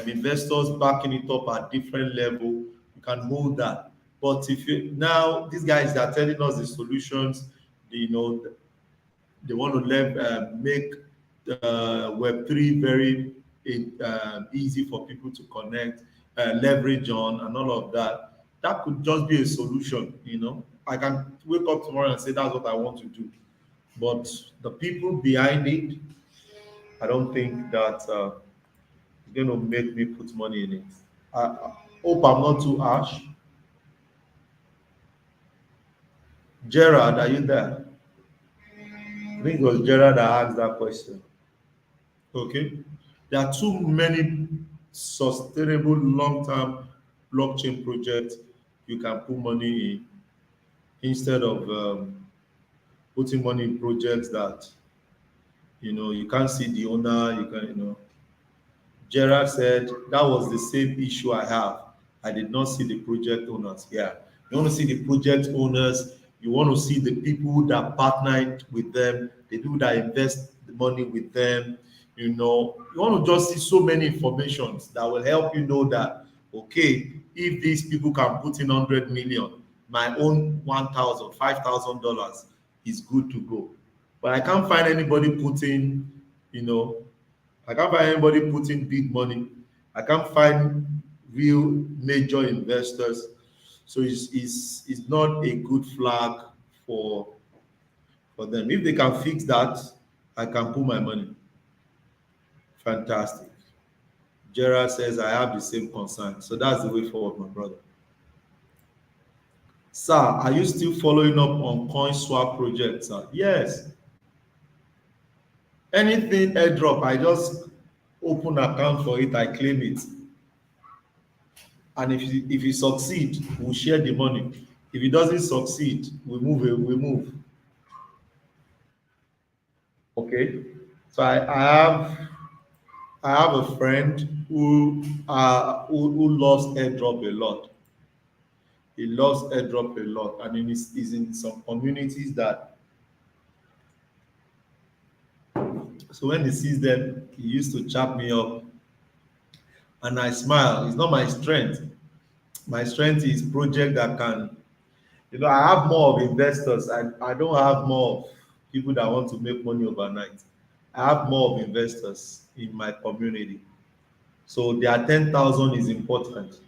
investors backing it up at different level. You can hold that. But if you now, these guys are telling us the solutions, you know, they want to make Web3 very easy for people to connect, leverage on, and all of that. That could just be a solution, you know. I can wake up tomorrow and say that's what I want to do. But the people behind it, I don't think that it's going to make me put money in it. I hope I'm not too harsh. Gerard, are you there? I think it was Gerard that asked that question. Okay. There are too many sustainable long-term blockchain projects you can put money in instead of putting money in projects that you can't see the owner. You can Gerard said that was the same issue I have. I did not see the project owners. Yeah, you want to see the project owners. You want to see the people that partnered with them, the people that invest the money with them. You want to just see so many informations that will help you know that okay, if these people can put in 100 million, my own 1,000, $5,000 is good to go. But I can't find anybody putting, you know, I can't find anybody putting big money. I can't find real major investors. So it's not a good flag for for them. If they can fix that, I can put my money. Fantastic. Gerard says I have the same concern. So that's the way forward, my brother. Sir, are you still following up on coin swap projects, sir? Yes. Anything airdrop, I just open account for it, I claim it. And if you succeed, we'll share the money. If it doesn't succeed, we move. Okay. So I have a friend who loves airdrop a lot. He loves airdrop a lot, and he's in some communities that, so when he sees them, he used to chat me up and I smile. It's not my strength. My strength is project that can, I have more of investors. I don't have more of people that want to make money overnight. I have more of investors in my community. So their 10,000 is important.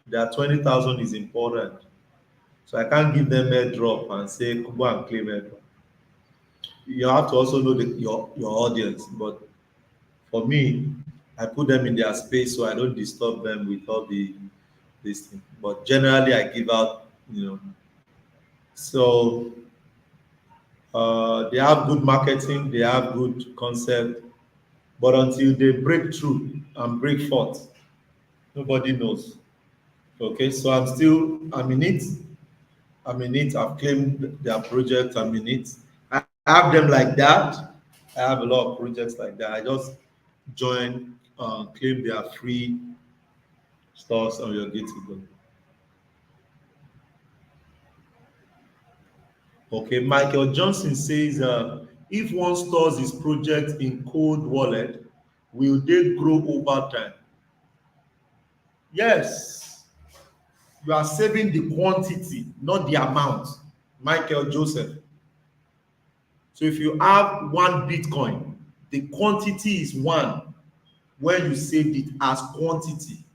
Their 20,000 is important. So I can't give them a drop and say, go and claim a drop. You have to also know your audience. But for me, I put them in their space so I don't disturb them with all this thing. But generally, I give out. So they have good marketing, they have good concept, But until they break through and break forth, nobody knows. Okay, so I'm in it. I'm in it. I've claimed their project. I'm in it. I have them like that. I have a lot of projects like that. I just join, claim their free stores, and you're good to go. Okay, Michael Johnson says, if one stores his project in cold wallet, will they grow over time? Yes, you are saving the quantity, not the amount. Michael Joseph. So if you have one Bitcoin, the quantity is one when you saved it as quantity.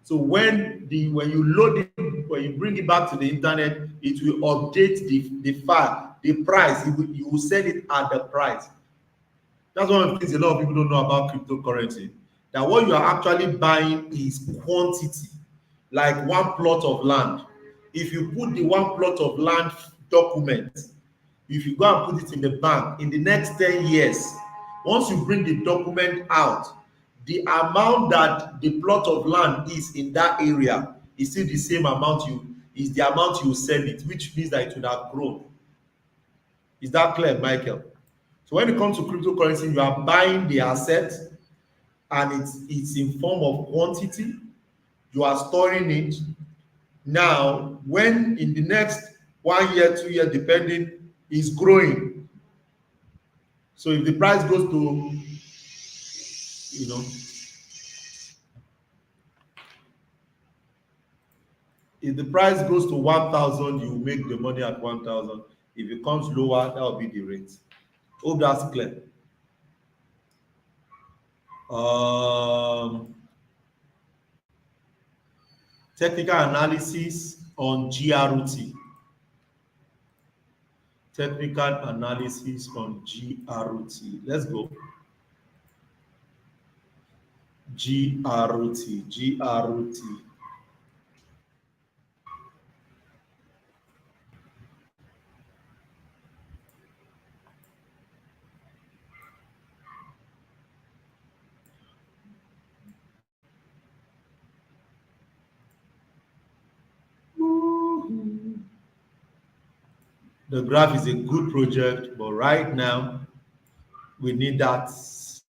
So when you load it, when you bring it back to the internet, it will update the file, the price. You will sell it at the price. That's one of the things a lot of people don't know about cryptocurrency. That what you are actually buying is quantity, like one plot of land. If you put the one plot of land document, if you go and put it in the bank in the next 10 years, once you bring the document out, the amount that the plot of land is in that area is still the same amount is the amount you sell it, which means that it would have grown. Is that clear, Michael? So when it comes to cryptocurrency, you are buying the asset and it's in form of quantity. You are storing it. Now, when in the next 1 year, 2 year, depending, is growing. So if the price goes to, you know, if the price goes to 1,000, you make the money at 1,000. If it comes lower, that will be the rate. Hope that's clear. Um, Technical analysis on GRT. Technical analysis on GRT. Let's go. GRT. GRT. The graph is a good project, but right now we need that. This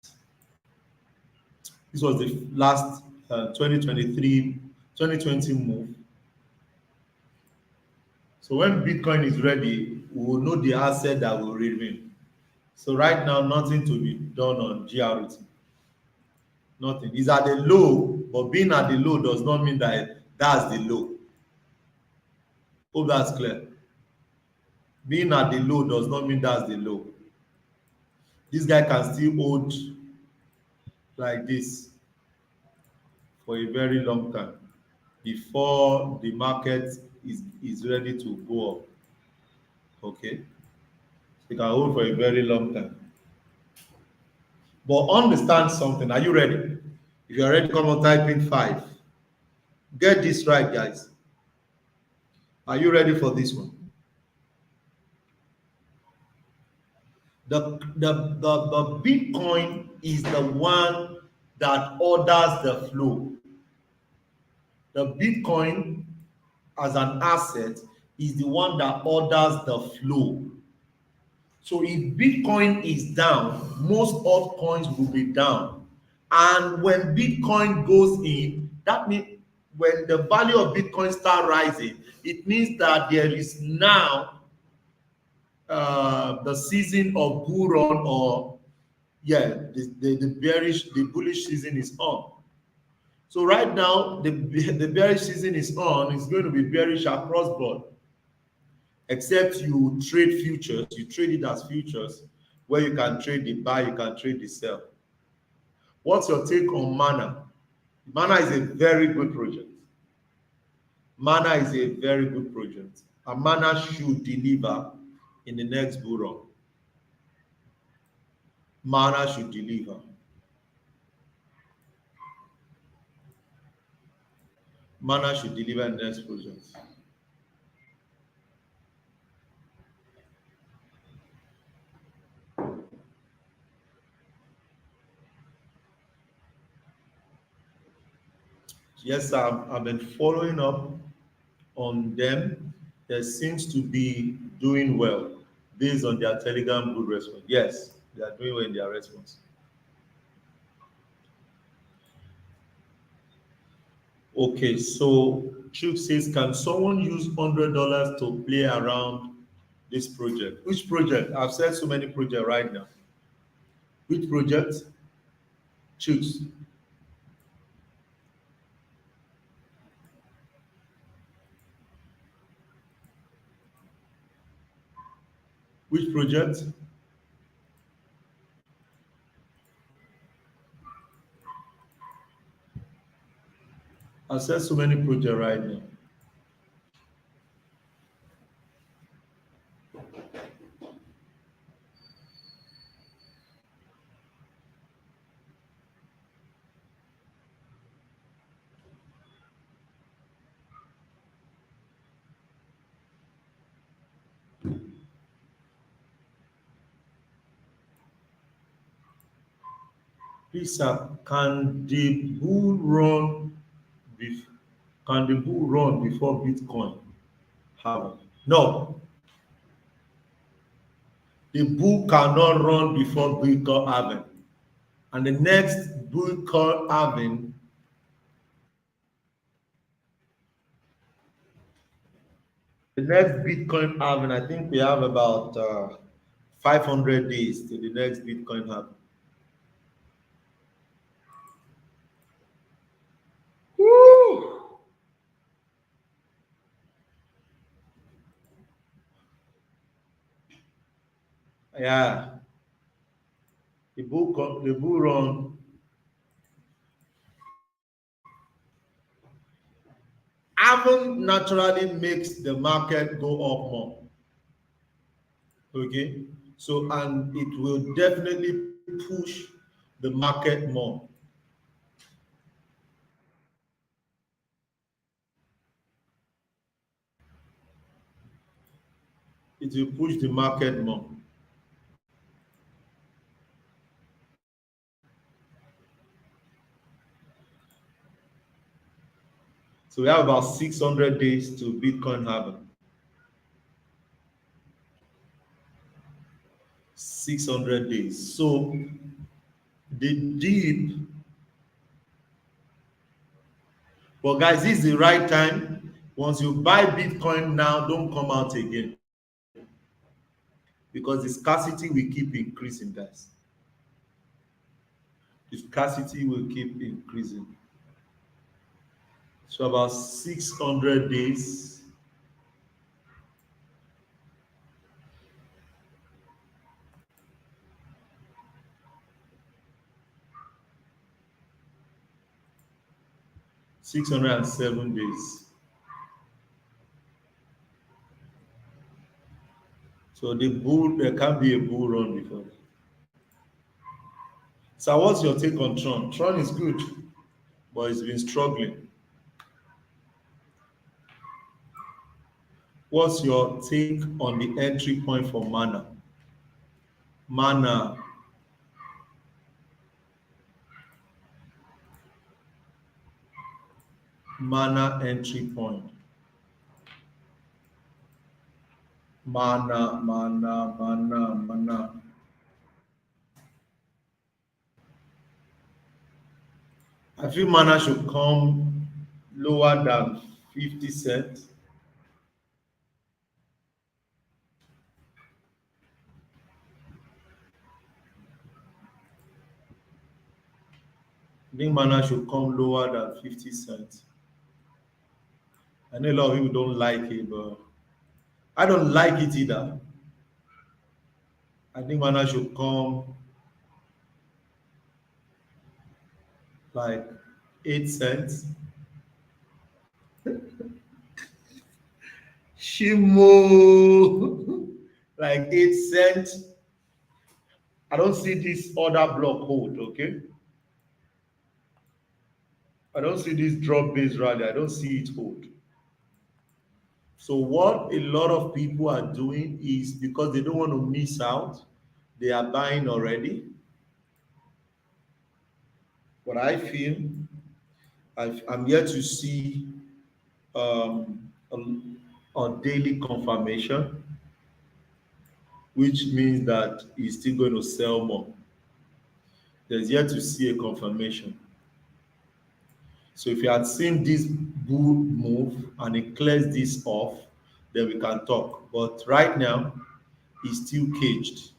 was the last 2023, 2020 move. So when Bitcoin is ready, we will know the asset that will remain. So right now, nothing to be done on GRT. Nothing. It's at the low, but being at the low does not mean that that's the low. Hope that's clear. Being at the low does not mean that's the low. This guy can still hold like this for a very long time before the market is ready to go up. Okay, you can hold for a very long time. But understand something. Are you ready? If you're ready, come on, type in 5. Get this right, guys. Are you ready for this one? The Bitcoin is the one that orders the flow. The Bitcoin as an asset is the one that orders the flow. So if Bitcoin is down, most altcoins will be down. And when Bitcoin goes in, that means when the value of Bitcoin start rising, it means that there is now the season of bull run, or yeah, the bullish season is on. So right now the bearish season is on. It's going to be bearish across board, except you trade futures. You trade it as futures, where you can trade the buy, you can trade the sell. What's your take on Mana? Mana is a very good project. Mana is a very good project, and Mana should deliver in the next bull run. Mana should deliver. Mana should deliver in the next project. Yes, I've been following up on them. They seems to be doing well based on their Telegram good response. Yes, they are doing well in their response. Okay, so Chuk says, can someone use $100 to play around this project? Which project? I've said so many projects right now. Which project? Choose. Which project? I've said so many projects right now. Please, sir, can the bull run bef- can the bull run before Bitcoin happen? No, the bull cannot run before Bitcoin happen. And the next Bitcoin halving, I think we have about 500 days to the next Bitcoin halving. Woo! Yeah, the bull run halving naturally makes the market go up more. Okay, so and it will definitely push the market more. It will push the market more. So we have about 600 days to Bitcoin halving. 600 days. So the dip, but guys, this is the right time. Once you buy Bitcoin now, don't come out again because the scarcity will keep increasing, guys. The scarcity will keep increasing. So about 600 days. 607 days. So there can be a bull run before. So what's your take on Tron? Tron is good, but it's been struggling. What's your take on the entry point for Mana? Mana, Mana entry point. Mana. I feel Mana should come lower than 50 cents. I think Mana should come lower than 50 cents. I know a lot of people don't like it, but I don't like it either. I think Mana should come like 8 cents. Shimo like 8 cents. I don't see this other block hold, okay? I don't see this drop base rally. I don't see it hold. So what a lot of people are doing is because they don't want to miss out, they are buying already. But I feel I'm yet to see a, a daily confirmation, which means that he's still going to sell more. There's yet to see a confirmation. So if you had seen this bull move and it clears this off, then we can talk. But right now, he's still caged.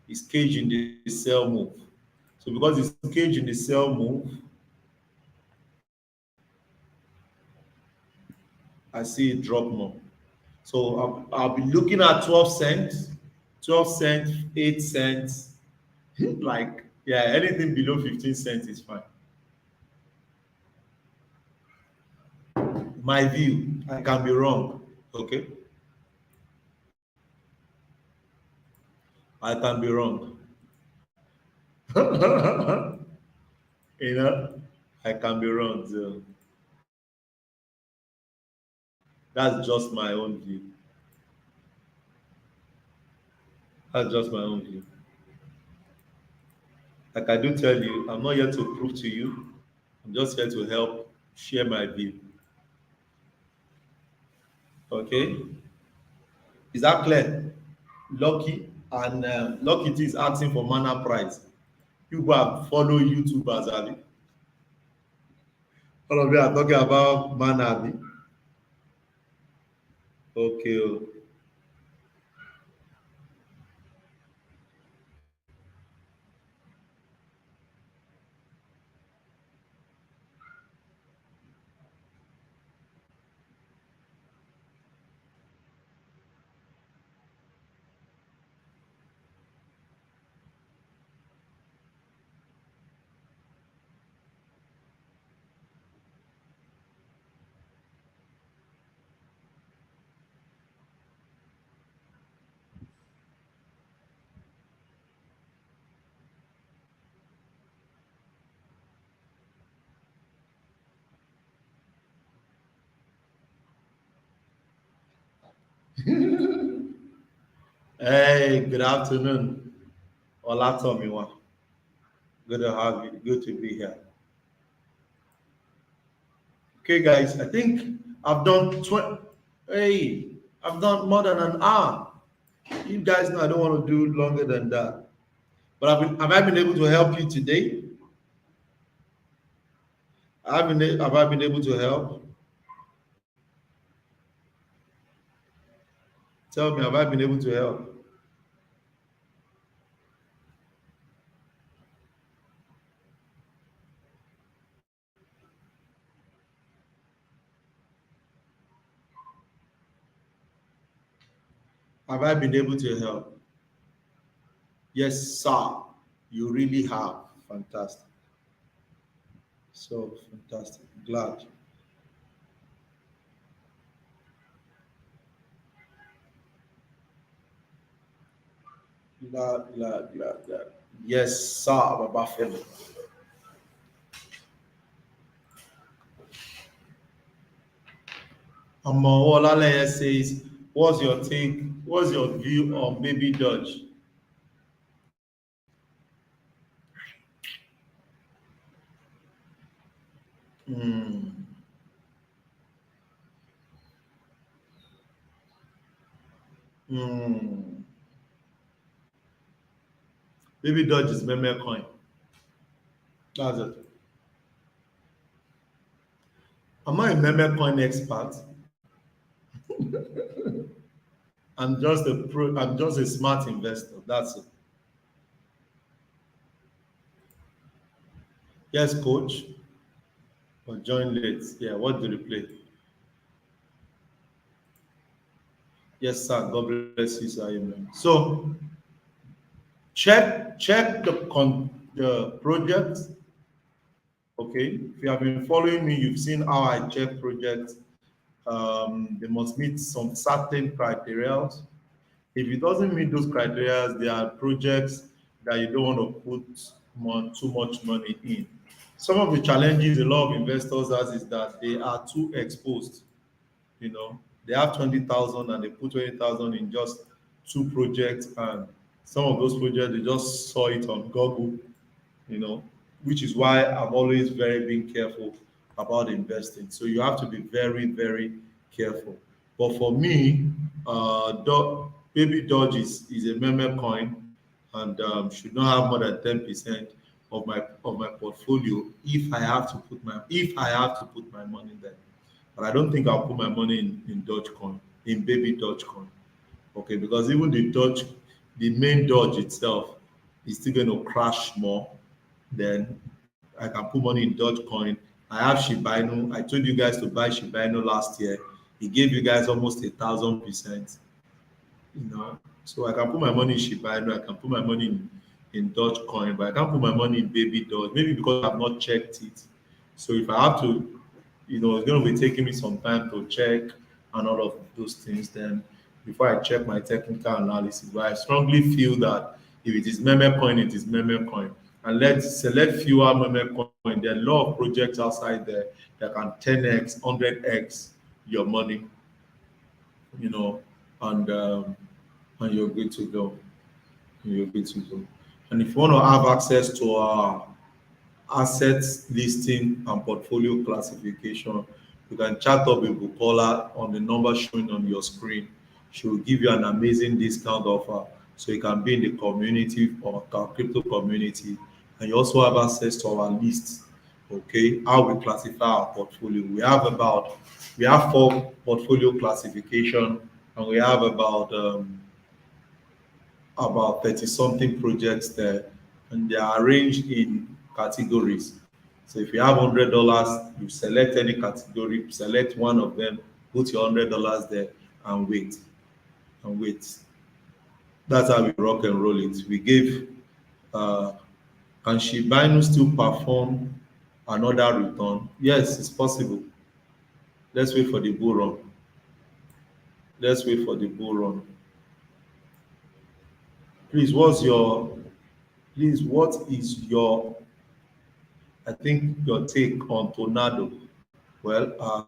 He's caged in the sell move. So because he's caged in the sell move, I see it drop more. So I'll be looking at 12 cents, 12 cents, 8 cents. Like, yeah, anything below 15 cents is fine. My view, I can be wrong. Okay, I can be wrong. You know, I can be wrong. So that's just my own view. That's just my own view. Like I do tell you, I'm not here to prove to you. I'm just here to help share my view. Okay, is that clear? Lucky and Lucky T is asking for mana price. You go and follow YouTubers, Abi. All of you are talking about mana, Abi. Okay. Oh. Hey, good afternoon. Olatomiwa. Good to have you. Good to be here. Okay, guys, I think I've done 20. Hey, I've done more than an hour. You guys know I don't want to do longer than that. But have I been able to help you today? Have I been able to help? Tell me, have I been able to help? Have I been able to help? Yes, sir. You really have. Fantastic. So fantastic. Glad. Glad, glad, glad, glad. Yes, sir, Baba Femi. Olaleye says, what's your take? What's your view on baby Dodge? Hmm. Hmm. Baby Dodge is meme coin. That's it. I'm not a meme coin expert. I'm just a smart investor. That's it. Yes, coach. But join late. Yeah, what do you play? Yes, sir. God bless you, sir. Amen. So check the project. Okay. If you have been following me, you've seen how I check projects. They must meet some certain criteria. If it doesn't meet those criteria, there are projects that you don't want to put too much money in. Some of the challenges a lot of investors has is that they are too exposed. You know, they have 20,000 and they put 20,000 in just two projects, and some of those projects they just saw it on Google. You know, which is why I'm always very being careful about investing. So you have to be very, very careful. But for me, baby Dodge is a meme coin and should not have more than 10% of my portfolio if I have to put my money there. But I don't think I'll put my money in Dogecoin, in baby Dogecoin. Okay, because even the main Doge itself is still going to crash more. Then I can put money in Dogecoin. I have Shiba Inu. I told you guys to buy Shiba Inu last year. It gave you guys almost 1,000%. So I can put my money in Shiba Inu. I can put my money in Dogecoin, but I can't put my money in baby Doge. Maybe because I've not checked it. So if I have to, it's going to be taking me some time to check and all of those things. Then before I check my technical analysis, but I strongly feel that if it is meme coin, it is meme coin. And let's select fewer meme coin. There are a lot of projects outside there that can 10x, 100x your money, you know, and um, and you're good to go. You're good to go. And if you want to have access to our assets listing and portfolio classification, you can chat up with Bukola on the number showing on your screen. She will give you an amazing discount offer so you can be in the community or our crypto community. And you also have access to our list. Okay, how we classify our portfolio. We have four portfolio classification and we have about 30 something projects there and they are arranged in categories. So if you have $100, you select any category, select one of them, put your $100 there and wait. That's how we rock and roll it. We gave uh can Shiba Inu still perform another return? Yes, it's possible. Let's wait for the bull run. Let's wait for the bull run. Please, what is your I think your take on tornado? Well,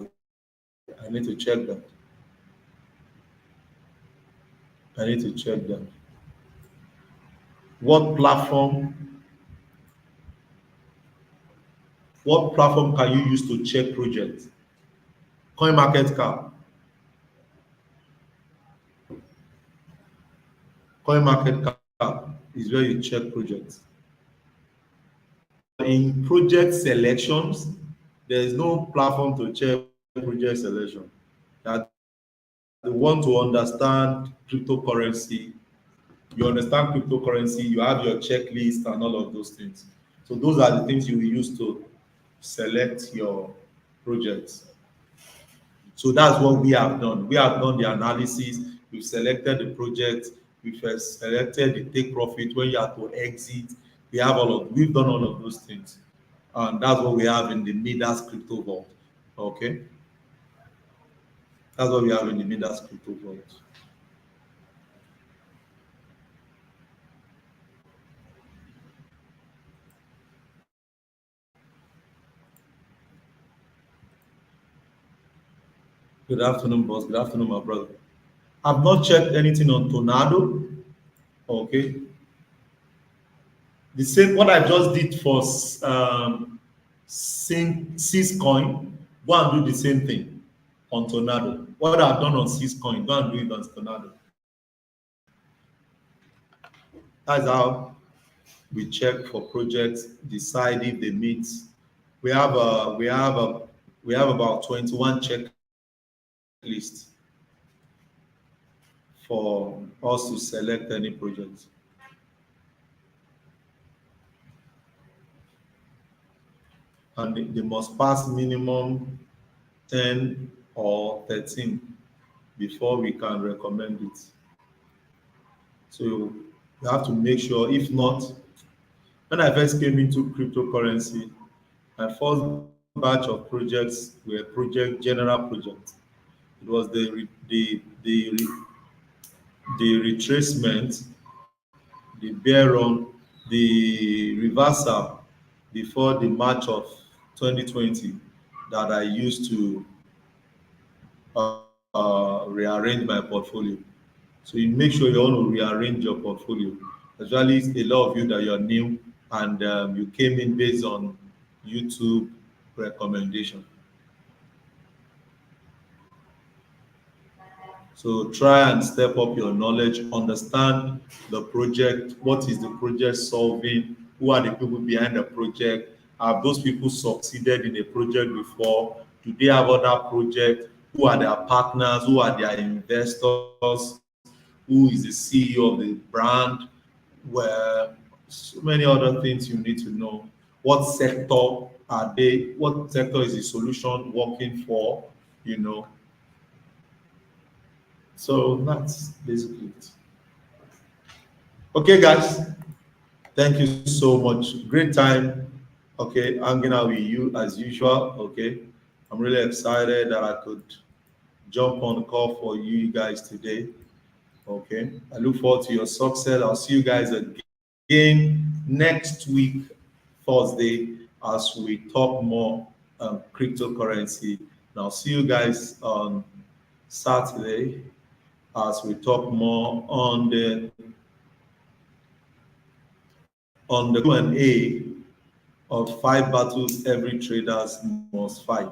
I need to check that. I need to check that. What platform? What platform can you use to check projects? Coin market cap. Coin market cap is where you check projects. In project selections, there is no platform to check project selection. That you want to understand cryptocurrency, you understand cryptocurrency, you have your checklist and all of those things. So those are the things you will use to select your projects. So that's what we have done. We have done the analysis, we've selected the project, we've selected the take profit when you have to exit. We've done all of those things. And that's what we have in the Midas Crypto Vault. Okay. That's what we have in the Midas Crypto Vault. Good afternoon, boss. Good afternoon, my brother. I've not checked anything on Tornado. Okay. The same what I just did for Syscoin, go and do the same thing on Tornado. What I've done on Syscoin, go and do it on Tornado. That's how we check for projects, decide if they meet. We have a we have about 21 checklists for us to select any project. And they must pass minimum 10 or 13 before we can recommend it. So you have to make sure, if not, when I first came into cryptocurrency, my first batch of projects were general projects. It was the retracement, the bear run, the reversal before the March of 2020 that I used to rearrange my portfolio. So you make sure you want to rearrange your portfolio. Especially a lot of you that you're new, and you came in based on YouTube recommendation. So try and step up your knowledge, understand the project, what is the project solving, who are the people behind the project, have those people succeeded in a project before, do they have other projects, who are their partners, who are their investors, who is the CEO of the brand, where so many other things you need to know. What sector are they, what sector is the solution working for, you know. So that's basically it. Okay, guys, thank you so much. Great time. Okay, hanging out with you as usual. Okay, I'm really excited that I could jump on the call for you guys today. Okay, I look forward to your success. I'll see you guys again next week, Thursday, as we talk more cryptocurrency. And I'll see you guys on Saturday as we talk more on the Q&A of 5 battles every traders must fight.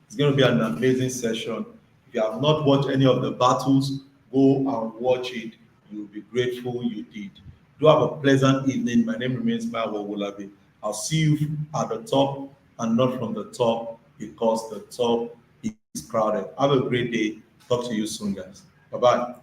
It's going to be an amazing session. If you have not watched any of the battles, go and watch it. You'll be grateful you did. Do have a pleasant evening. My name remains Mawa Wolabi. I'll see you at the top and not from the top because the top is crowded. Have a great day. Talk to you soon, guys. Bye bye.